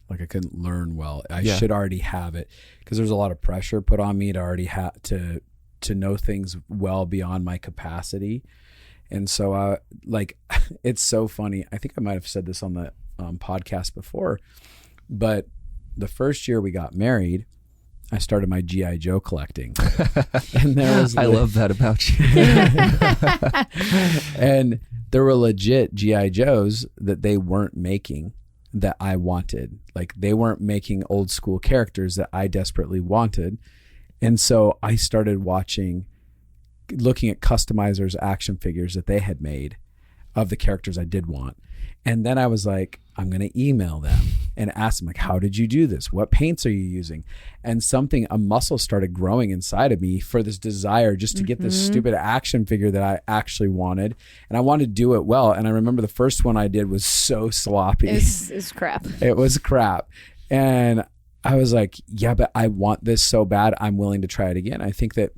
Like I couldn't learn well. I should already have it because there's a lot of pressure put on me to already have to know things well beyond my capacity. And so like, it's so funny. I think I might've said this on the podcast before, but the first year we got married, I started my G.I. Joe collecting. And there was I love that about you. And there were legit G.I. Joes that they weren't making that I wanted. Like they weren't making old school characters that I desperately wanted. And so I started looking at customizers' action figures that they had made of the characters I did want. And then I was like, I'm going to email them and ask them like, how did you do this? What paints are you using? And a muscle started growing inside of me for this desire just to get this stupid action figure that I actually wanted. And I wanted to do it well. And I remember the first one I did was so sloppy. It's crap. It was crap. And I was like, yeah, but I want this so bad. I'm willing to try it again. I think that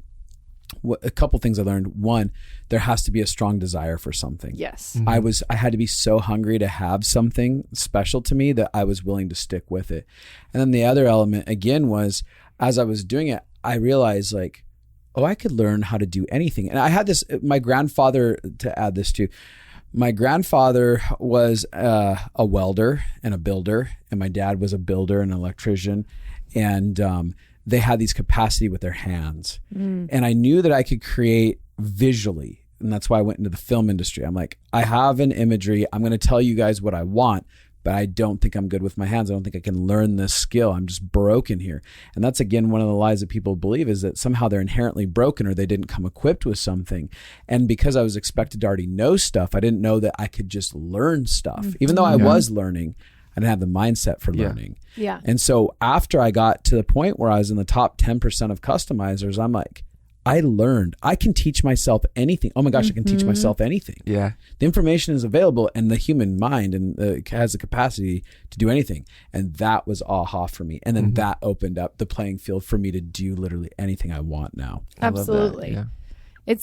a couple things I learned. One, there has to be a strong desire for something. Yes. I had to be so hungry to have something special to me that I was willing to stick with it. And then the other element again was, as I was doing it, I realized like, oh, I could learn how to do anything. And I had this, my grandfather, to add this to, my grandfather was a welder and a builder, and my dad was a builder and an electrician. And they had these capacity with their hands. And I knew that I could create visually. And that's why I went into the film industry. I'm like, I have an imagery. I'm going to tell you guys what I want, but I don't think I'm good with my hands. I don't think I can learn this skill. I'm just broken here. And that's, again, one of the lies that people believe is that somehow they're inherently broken or they didn't come equipped with something. And because I was expected to already know stuff, I didn't know that I could just learn stuff. Even though I was learning, I didn't have the mindset for learning. Yeah. And so after I got to the point where I was in the top 10% of customizers, I'm like, I learned. I can teach myself anything. Oh my gosh, I can teach myself anything. Yeah. The information is available, and the human mind has the capacity to do anything. And that was aha for me. And then that opened up the playing field for me to do literally anything I want now. Absolutely. Yeah. The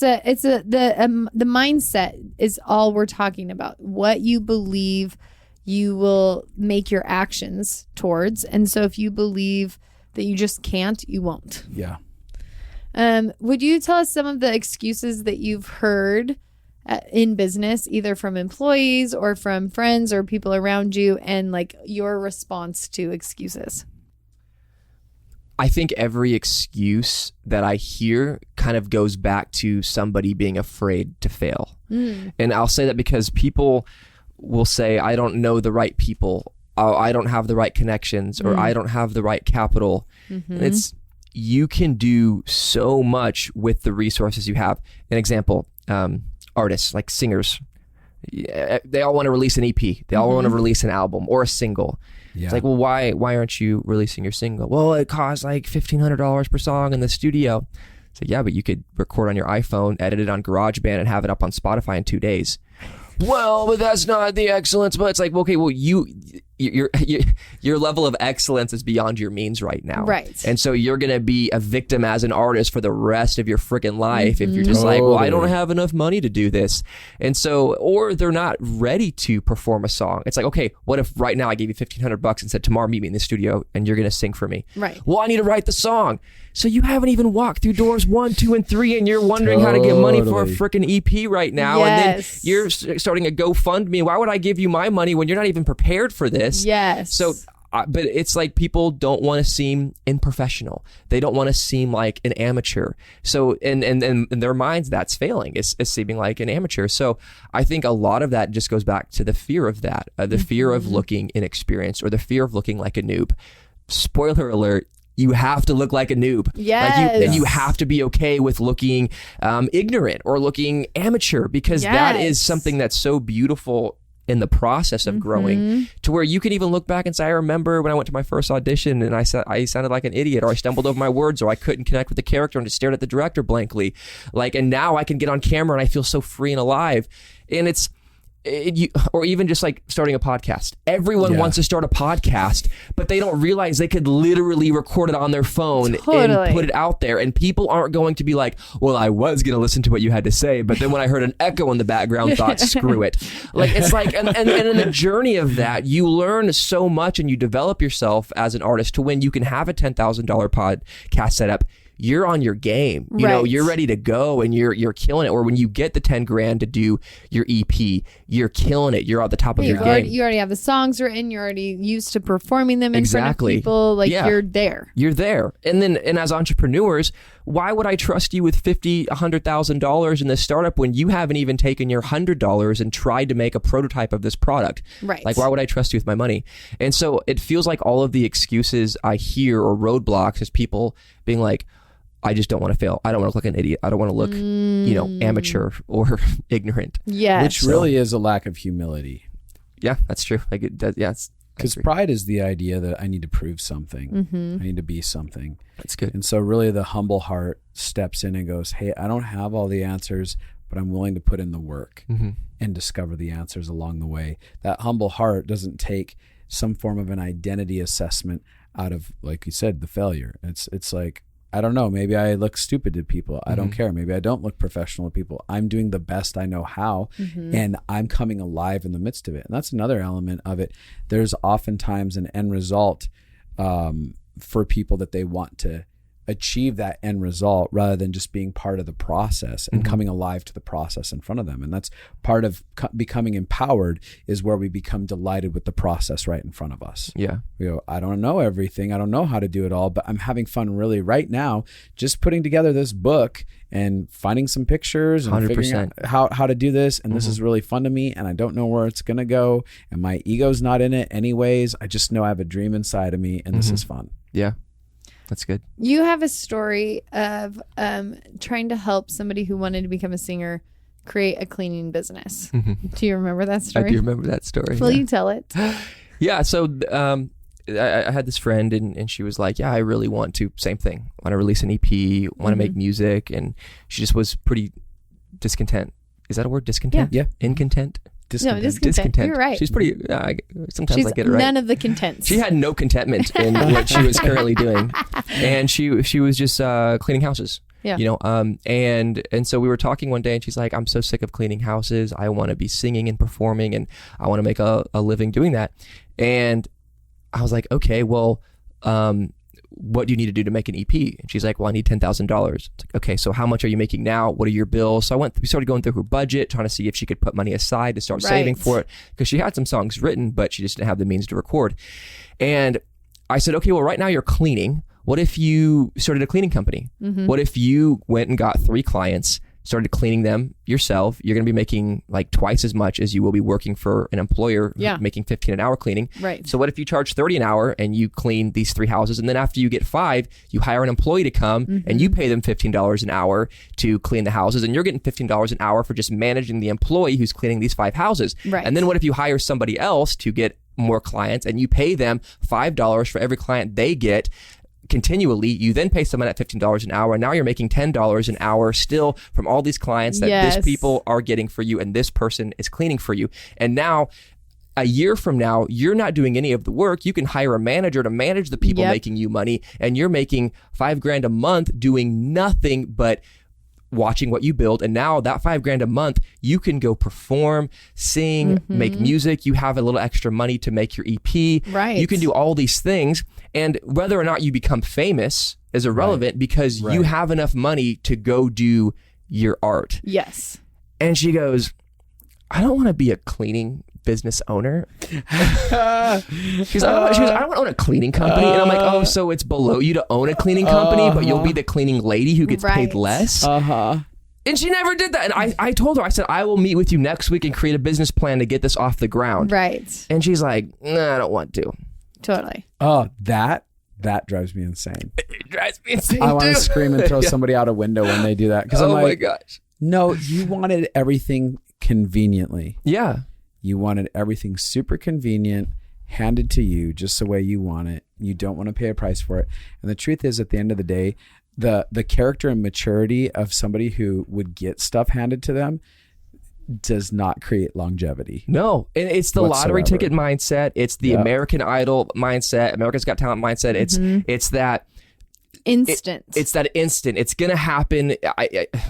mindset is all we're talking about. What you believe, you will make your actions towards. And so if you believe that you just can't, you won't. Yeah. Would you tell us some of the excuses that you've heard in business, either from employees or from friends or people around you, and like your response to excuses? I think every excuse that I hear kind of goes back to somebody being afraid to fail. And I'll say that because people will say, I don't know the right people, I don't have the right connections, or I don't have the right capital. And you can do so much with the resources you have. An example, artists, like singers, they all want to release an EP. They all want to release an album or a single. Yeah. It's like, well, why aren't you releasing your single? Well, it costs like $1,500 per song in the studio. So yeah, but you could record on your iPhone, edit it on GarageBand, and have it up on Spotify in 2 days. Well, but that's not the excellence. But it's like, okay, well, your level of excellence is beyond your means right now. Right. And so you're going to be a victim as an artist for the rest of your freaking life if you're just like, well, I don't have enough money to do this. And so, or they're not ready to perform a song. It's like, okay, what if right now I gave you $1,500 and said, tomorrow meet me in the studio and you're going to sing for me? Right. Well, I need to write the song. So you haven't even walked through doors 1, 2, and 3, and you're wondering how to get money for a freaking EP right now. Yes. And then you're starting a GoFundMe. Why would I give you my money when you're not even prepared for this? Yes. So, but it's like people don't want to seem unprofessional. They don't want to seem like an amateur. So, in their minds, that's failing. It's seeming like an amateur. So I think a lot of that just goes back to the fear of that, the fear of looking inexperienced, or the fear of looking like a noob. Spoiler alert. You have to look like a noob. Yes. And you have to be okay with looking ignorant or looking amateur, because that is something that's so beautiful in the process of growing, to where you can even look back and say, I remember when I went to my first audition and I sounded like an idiot, or I stumbled over my words, or I couldn't connect with the character and just stared at the director blankly. And now I can get on camera and I feel so free and alive. And or even just like starting a podcast. Everyone wants to start a podcast, but they don't realize they could literally record it on their phone and put it out there. And people aren't going to be like, well, I was going to listen to what you had to say, but then when I heard an echo in the background, thought, screw it. Like, it's like, and in the journey of that, you learn so much and you develop yourself as an artist to when you can have a $10,000 podcast setup. You're on your game. You know, you're ready to go and you're killing it. Or when you get the 10 grand to do your EP, you're killing it. You're at the top of your game. You already have the songs written. You're already used to performing them in front of people. Like, you're there. You're there. And as entrepreneurs, why would I trust you with $50,000, $100,000 in this startup when you haven't even taken your $100 and tried to make a prototype of this product? Right. Like, why would I trust you with my money? And so it feels like all of the excuses I hear, or roadblocks, is people being like, I just don't want to fail. I don't want to look like an idiot. I don't want to look, amateur or ignorant. Yes. Which really is a lack of humility. Yeah, that's true. Like, because pride is the idea that I need to prove something. I need to be something. That's good. And so really the humble heart steps in and goes, hey, I don't have all the answers, but I'm willing to put in the work and discover the answers along the way. That humble heart doesn't take some form of an identity assessment out of, like you said, the failure. It's like, I don't know, maybe I look stupid to people. I don't care. Maybe I don't look professional to people. I'm doing the best I know how, and I'm coming alive in the midst of it. And that's another element of it. There's oftentimes an end result for people that they want to achieve that end result rather than just being part of the process and coming alive to the process in front of them. And that's part of becoming empowered, is where we become delighted with the process right in front of us. Yeah. We go, I don't know everything. I don't know how to do it all, but I'm having fun really right now just putting together this book and finding some pictures and 100%. Figuring out how to do this. And this is really fun to me, and I don't know where it's going to go. And my ego's not in it anyways. I just know I have a dream inside of me, and this is fun. Yeah. That's good. You have a story of trying to help somebody who wanted to become a singer create a cleaning business. Do you remember that story? I do remember that story. Will you tell it? Yeah. So I had this friend, and she was like, yeah, I really want to, same thing, want to release an EP, want to make music. And she just was pretty discontent. Is that a word? Discontent? Yeah. Incontent? No, discontent. You're right. She's pretty, sometimes I get it right. None of the contents. She had no contentment in what she was currently doing. And she was just cleaning houses. Yeah. You know, and so we were talking one day and she's like, I'm so sick of cleaning houses. I want to be singing and performing and I want to make a living doing that. And I was like, okay, well, what do you need to do to make an EP? And she's like, well, I need $10,000. It's like, okay, so how much are you making now? What are your bills? So we started going through her budget, trying to see if she could put money aside to start saving for it. Because she had some songs written, but she just didn't have the means to record. And I said, okay, well, right now you're cleaning. What if you started a cleaning company? What if you went and got 3 clients, started cleaning them yourself? You're going to be making like twice as much as you will be working for an employer making $15 an hour cleaning. Right. So what if you charge $30 an hour and you clean these 3 houses, and then after you get 5, you hire an employee to come and you pay them $15 an hour to clean the houses, and you're getting $15 an hour for just managing the employee who's cleaning these 5 houses. Right. And then what if you hire somebody else to get more clients and you pay them $5 for every client they get continually? You then pay someone at $15 an hour, and now you're making $10 an hour still from all these clients that these people are getting for you, and this person is cleaning for you. And now a year from now, you're not doing any of the work. You can hire a manager to manage the people making you money, and you're making $5,000 a month doing nothing but watching what you build. And now that $5,000 a month, you can go perform, sing, make music. You have a little extra money to make your EP. Right. You can do all these things. And whether or not you become famous is irrelevant because you have enough money to go do your art. Yes. And she goes, I don't want to be a cleaning business owner. She's like, I don't want to own a cleaning company. And I'm like, oh, so it's below you to own a cleaning company, but you'll be the cleaning lady who gets paid less? And she never did that. And I told her, I said, I will meet with you next week and create a business plan to get this off the ground. Right. And she's like, nah, I don't want to. Totally. Oh, that drives me insane. It drives me insane. I want to scream and throw somebody out a window when they do that. Because I'm like, my gosh. No, you wanted everything conveniently. Yeah. You wanted everything super convenient, handed to you just the way you want it. You don't want to pay a price for it. And the truth is, at the end of the day, the character and maturity of somebody who would get stuff handed to them does not create longevity. No, and it's the lottery ticket mindset. It's the American Idol mindset, America's Got Talent mindset. It's that instant. It's that instant. It's gonna happen.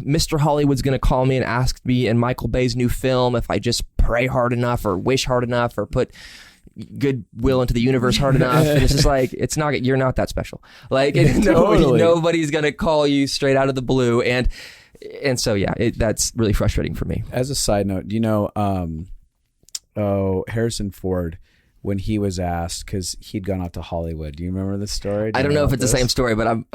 Mr. Hollywood's gonna call me and ask me in Michael Bay's new film if I just pray hard enough or wish hard enough or put goodwill into the universe hard enough. And it's just like, it's not, you're not that special. Like nobody's gonna call you straight out of the blue. And so, yeah, that's really frustrating for me. As a side note, do you know, Harrison Ford, when he was asked, because he'd gone out to Hollywood. Do you remember this story? I don't know if it's the same story, but I'm...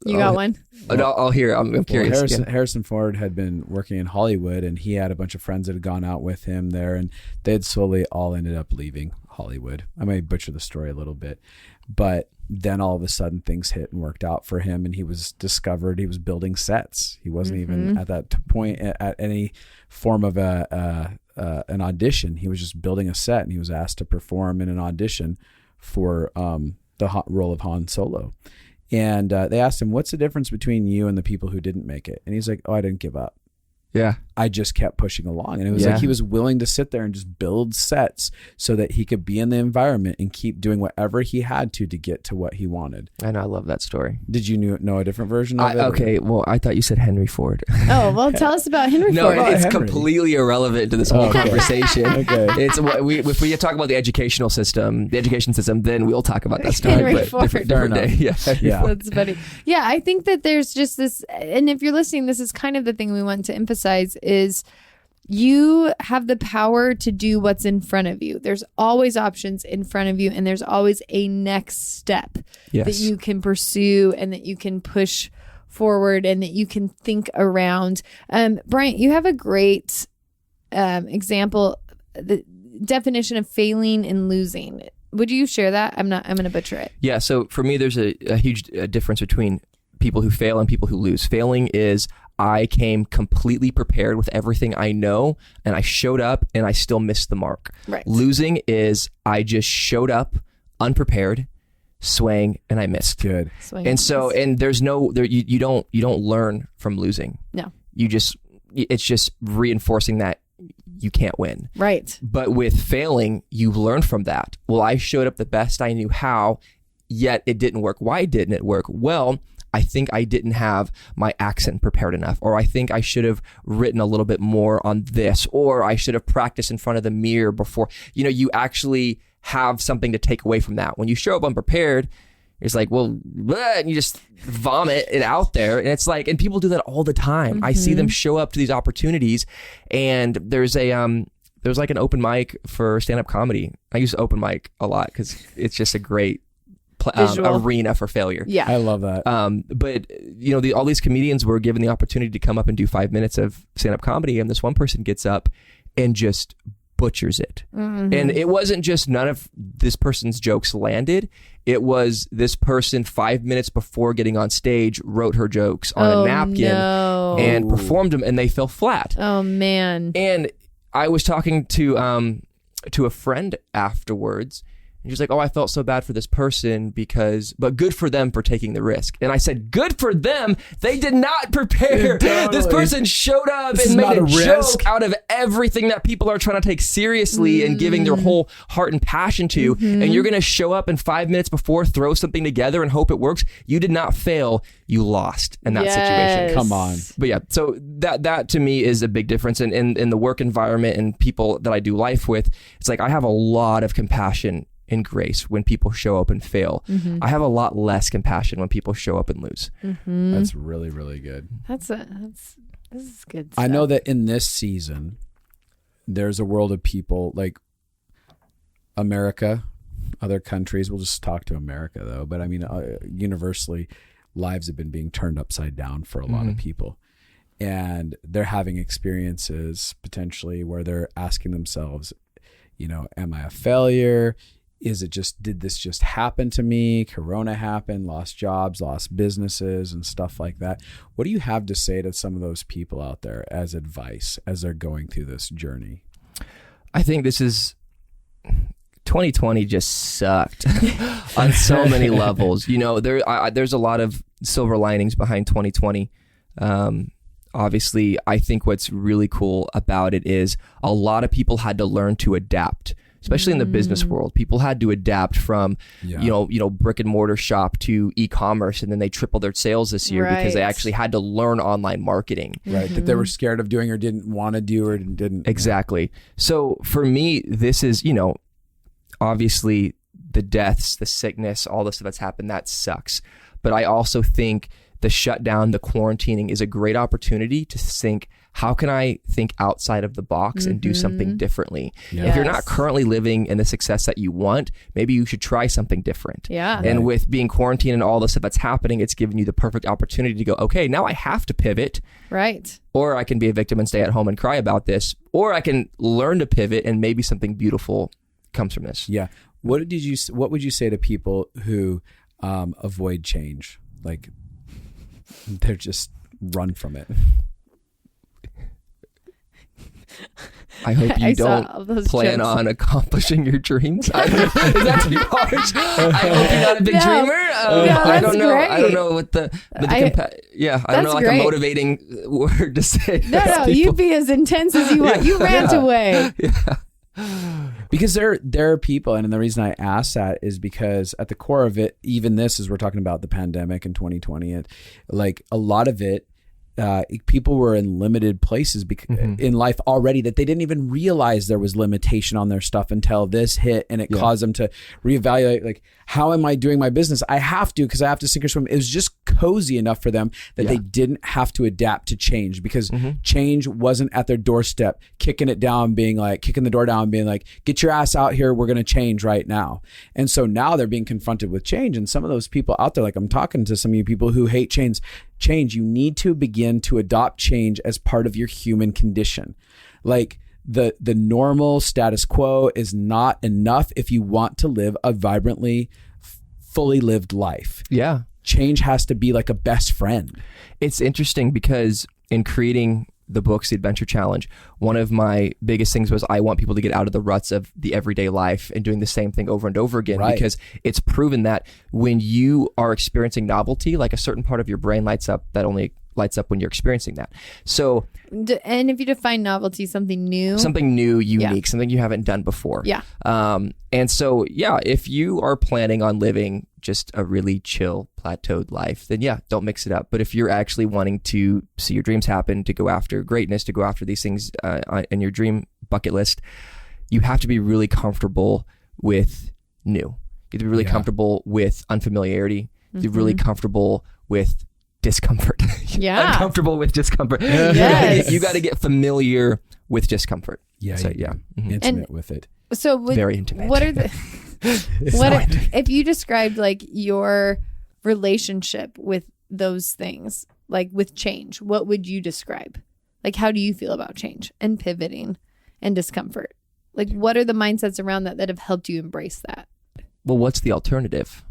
you got one? I'll hear. I'm curious. Harrison Ford had been working in Hollywood, and he had a bunch of friends that had gone out with him there, and they'd slowly all ended up leaving Hollywood. I may butcher the story a little bit, but then all of a sudden things hit and worked out for him, and he was discovered. He was building sets. He wasn't even at that point at any form of an audition. He was just building a set, and he was asked to perform in an audition for the role of Han Solo. And they asked him, what's the difference between you and the people who didn't make it? And he's like, oh, I didn't give up. Yeah. I just kept pushing along. And it was like he was willing to sit there and just build sets so that he could be in the environment and keep doing whatever he had to get to what he wanted. And I love that story. Did you know a different version of it? Okay, well, I thought you said Henry Ford. Oh, well, tell us about Henry Ford. No, it's Henry. Completely irrelevant to this whole conversation. Okay. It's if we talk about the education system, then we'll talk about that story. Henry but Ford. different day. Yeah. That's funny. Yeah, I think that there's just this, and if you're listening, this is kind of the thing we want to emphasize is you have the power to do what's in front of you. There's always options in front of you, and there's always a next step that you can pursue and that you can push forward and that you can think around. Bryant, you have a great example, the definition of failing and losing. Would you share that? I'm going to butcher it. Yeah. So for me, there's a huge difference between people who fail and people who lose. Failing is I came completely prepared with everything I know, and I showed up and I still missed the mark. Right. Losing is I just showed up unprepared, swang, and I missed. Good. And so, and there's you don't learn from losing. No. It's just reinforcing that you can't win. Right. But with failing, you learn from that. Well, I showed up the best I knew how, yet it didn't work. Why didn't it work? Well, I think I didn't have my accent prepared enough, or I think I should have written a little bit more on this, or I should have practiced in front of the mirror before. You actually have something to take away from that. When you show up unprepared, it's like, well, bleh, and you just vomit it out there. And it's like, and people do that all the time. I see them show up to these opportunities, and there's like an open mic for stand-up comedy. I use open mic a lot because it's just a great arena for failure. Yeah. I love that. But all these comedians were given the opportunity to come up and do 5 minutes of stand-up comedy, and this one person gets up and just butchers it. And it wasn't just none of this person's jokes landed. It was this person 5 minutes before getting on stage wrote her jokes on a napkin and performed them, and they fell flat. Oh man. And I was talking to a friend afterwards, and she's like, oh, I felt so bad for this person but good for them for taking the risk. And I said, good for them. They did not prepare. Totally. This person showed up and made a joke out of everything that people are trying to take seriously and giving their whole heart and passion to. And you're going to show up and 5 minutes before throw something together and hope it works. You did not fail. You lost in that situation. Come on. But yeah, so that to me is a big difference in the work environment and people that I do life with. It's like I have a lot of compassion and grace when people show up and fail. I have a lot less compassion when people show up and lose. That's really, really good. This is good stuff. I know that in this season, there's a world of people like America, other countries. We'll just talk to America though. But I mean, universally, lives have been being turned upside down for a lot of people. And they're having experiences potentially where they're asking themselves, am I a failure? Did this just happen to me? Corona happened, lost jobs, lost businesses and stuff like that. What do you have to say to some of those people out there as advice as they're going through this journey? I think this is 2020 just sucked on so many levels. There's a lot of silver linings behind 2020. Obviously, I think what's really cool about it is a lot of people had to learn to adapt, especially in the business world. People had to adapt from, brick and mortar shop to e-commerce, and then they tripled their sales this year because they actually had to learn online marketing. Right, that they were scared of doing or didn't want to do or didn't. Exactly. So for me, this is, obviously the deaths, the sickness, all the stuff that's happened, that sucks. But I also think the shutdown, the quarantining is a great opportunity to think, how can I think outside of the box and do something differently? If you're not currently living in the success that you want, maybe you should try something different. Yeah. And with being quarantined and all the stuff that's happening, it's given you the perfect opportunity to go, okay, now I have to pivot. Right. Or I can be a victim and stay at home and cry about this. Or I can learn to pivot and maybe something beautiful comes from this. Yeah. What would you say to people who avoid change? Like they're just run from it. I hope you don't plan on accomplishing your dreams. I don't know. Is that too harsh? I hope you're not a big dreamer. I don't know. Great. I don't know what I don't know, like great. a motivating word to say. No, you be as intense as you want. You rant away. Yeah. Because there are people, and the reason I ask that is because at the core of it, even this, as we're talking about the pandemic in 2020, and like a lot of it, people were in limited places in life already that they didn't even realize there was limitation on their stuff until this hit, and it caused them to reevaluate, like, how am I doing my business? I have to, because I have to sink or swim. It was just cozy enough for them that they didn't have to adapt to change, because change wasn't at their doorstep, kicking the door down, being like, get your ass out here. We're going to change right now. And so now they're being confronted with change. And some of those people out there, like I'm talking to some of you people who hate change, you need to begin to adopt change as part of your human condition. Like the normal status quo is not enough if you want to live a vibrantly, fully lived life. Yeah. Change has to be like a best friend. It's interesting because in creating the books, The Adventure Challenge, one of my biggest things was I want people to get out of the ruts of the everyday life and doing the same thing over and over again, because it's proven that when you are experiencing novelty, like a certain part of your brain lights up that only lights up when you're experiencing that. So, and if you define novelty, something new, unique, something you haven't done before. Yeah. And so, if you are planning on living just a really chill, plateaued life, then don't mix it up. But if you're actually wanting to see your dreams happen, to go after greatness, to go after these things in your dream bucket list, you have to be really comfortable with new. You have to be really comfortable with unfamiliarity. You have to be really comfortable with discomfort. Uncomfortable with discomfort. Yes. You got to get familiar with discomfort. Intimate with it. So very intimate. What are the if you described like your relationship with those things, like with change, what would you describe? Like, how do you feel about change and pivoting and discomfort? Like, what are the mindsets around that have helped you embrace that? Well, what's the alternative?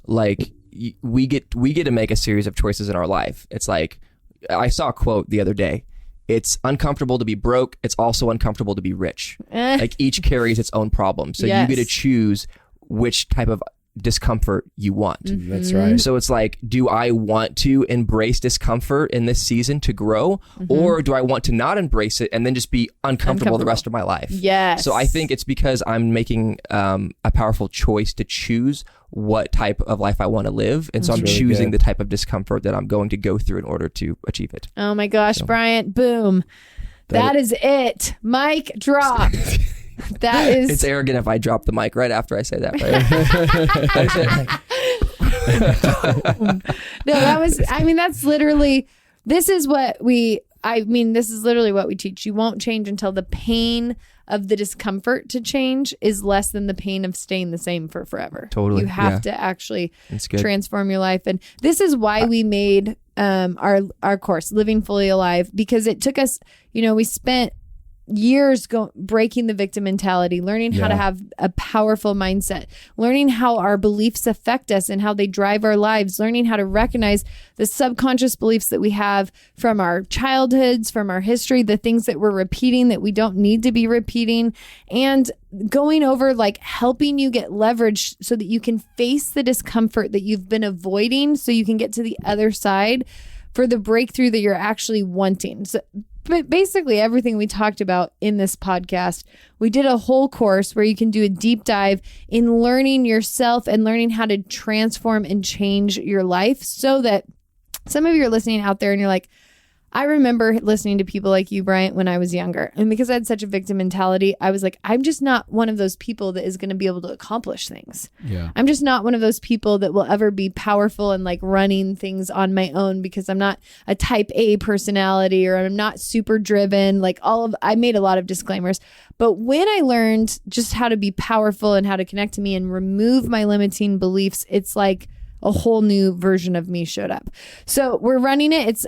Like, we get to make a series of choices in our life. It's like, I saw a quote the other day. It's uncomfortable to be broke. It's also uncomfortable to be rich. Like, each carries its own problem. So you get to choose which type of discomfort you want. That's right. So it's like, do I want to embrace discomfort in this season to grow, or do I want to not embrace it and then just be uncomfortable the rest of my life? Yes. So I think it's because I'm making a powerful choice to choose what type of life I want to live, and so I'm really choosing good. the type of discomfort that I'm going to go through in order to achieve it. Oh my gosh, Bryant, boom. That is it. Mic drop. That is. It's arrogant if I drop the mic right after I say that. No, that was, that's literally, this is literally what we teach. You won't change until the pain of the discomfort to change is less than the pain of staying the same for forever. Totally. You have to actually transform your life. And this is why we made our course, Living Fully Alive, because it took us, we spent years breaking the victim mentality, learning how to have a powerful mindset, learning how our beliefs affect us and how they drive our lives, learning how to recognize the subconscious beliefs that we have from our childhoods, from our history, the things that we're repeating that we don't need to be repeating, and going over like helping you get leverage so that you can face the discomfort that you've been avoiding so you can get to the other side for the breakthrough that you're actually wanting. So, but basically everything we talked about in this podcast, we did a whole course where you can do a deep dive in learning yourself and learning how to transform and change your life, so that some of you are listening out there and you're like, I remember listening to people like you, Bryant, when I was younger. And because I had such a victim mentality, I was like, I'm just not one of those people that is going to be able to accomplish things. Yeah. I'm just not one of those people that will ever be powerful and like running things on my own, because I'm not a type A personality, or I'm not super driven. Like I made a lot of disclaimers. But when I learned just how to be powerful and how to connect to me and remove my limiting beliefs, it's like a whole new version of me showed up. So we're running it. It's,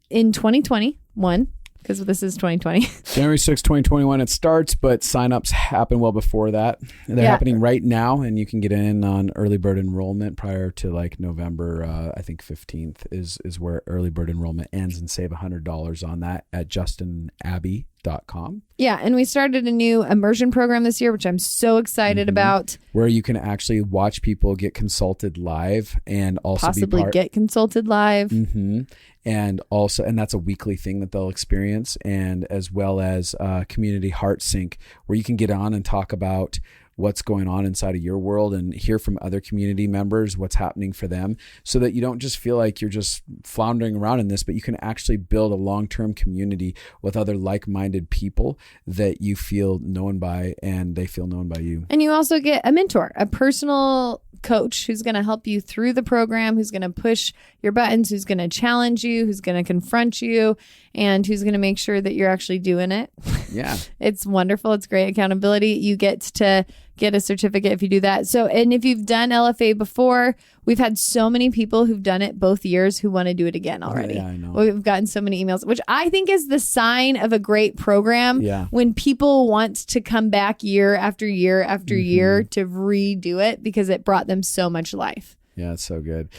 in 2021, because this is 2020. January 6, 2021 it starts, but signups happen well before that. They're happening right now, and you can get in on early bird enrollment prior to like November, I think 15th is where early bird enrollment ends, and save $100 on that at justinabbey.com. Yeah, and we started a new immersion program this year, which I'm so excited about. Where you can actually watch people get consulted live and also possibly get consulted live. And that's a weekly thing that they'll experience, and as well as community heart sync, where you can get on and talk about what's going on inside of your world and hear from other community members what's happening for them, so that you don't just feel like you're just floundering around in this, but you can actually build a long-term community with other like-minded people that you feel known by and they feel known by you. And you also get a mentor, a personal coach who's going to help you through the program, who's going to push your buttons, who's going to challenge you, who's going to confront you, and who's going to make sure that you're actually doing it. Yeah. It's wonderful. It's great accountability. You get to get a certificate if you do that. So, and if you've done LFA before, we've had so many people who've done it both years who want to do it again already. Yeah, I know. We've gotten so many emails, which I think is the sign of a great program. Yeah. When people want to come back year after year after year to redo it because it brought them so much life. Yeah, it's so good.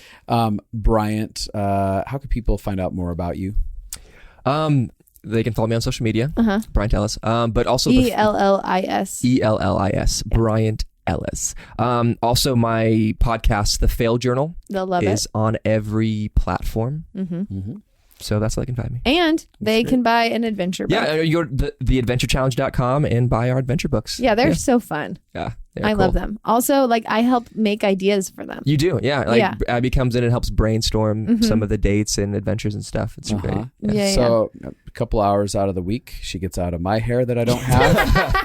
Bryant, how can people find out more about you? They can follow me on social media, Bryant Ellis, but also ELLIS. ELLIS, Bryant Ellis. Also, my podcast, The Fail Journal, They'll love is it. on every platform. So that's how they can find me. And they can buy an adventure book. Yeah, you go to theadventurechallenge.com and buy our adventure books. Yeah, they're so fun. Yeah, I love them. Also, like, I help make ideas for them. You do, yeah. Like, Yeah. Abby comes in and helps brainstorm some of the dates and adventures and stuff. It's great. Yeah. So a couple hours out of the week, she gets out of my hair that I don't have.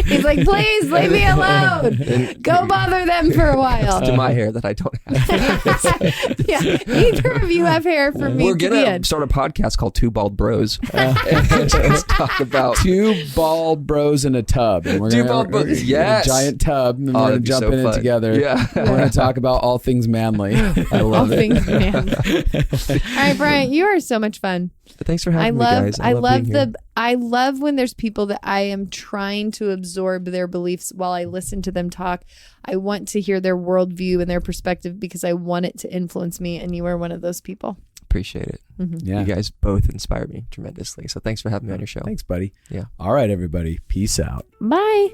He's like, please leave me alone. Go bother them for a while. To my hair that I don't have. Yeah, neither of you have hair for me We're to be going in. to start a podcast called Two Bald Bros. And just talk about Two bald bros in a tub. And we're Two gonna, bald bros, yes. A giant tub. And we're going to that'd be jump so in it fun. together. Yeah. We're going to talk about all things manly. I All love it. things man. All right, Bryant, you are so much fun. Thanks for having me, guys. I love being here. I love when there's people that I am trying to absorb their beliefs while I listen to them talk. I want to hear their worldview and their perspective because I want it to influence me, and you are one of those people. Appreciate it. Yeah. You guys both inspire me tremendously. So thanks for having me on your show. Thanks, buddy. Yeah. All right, everybody. Peace out. Bye.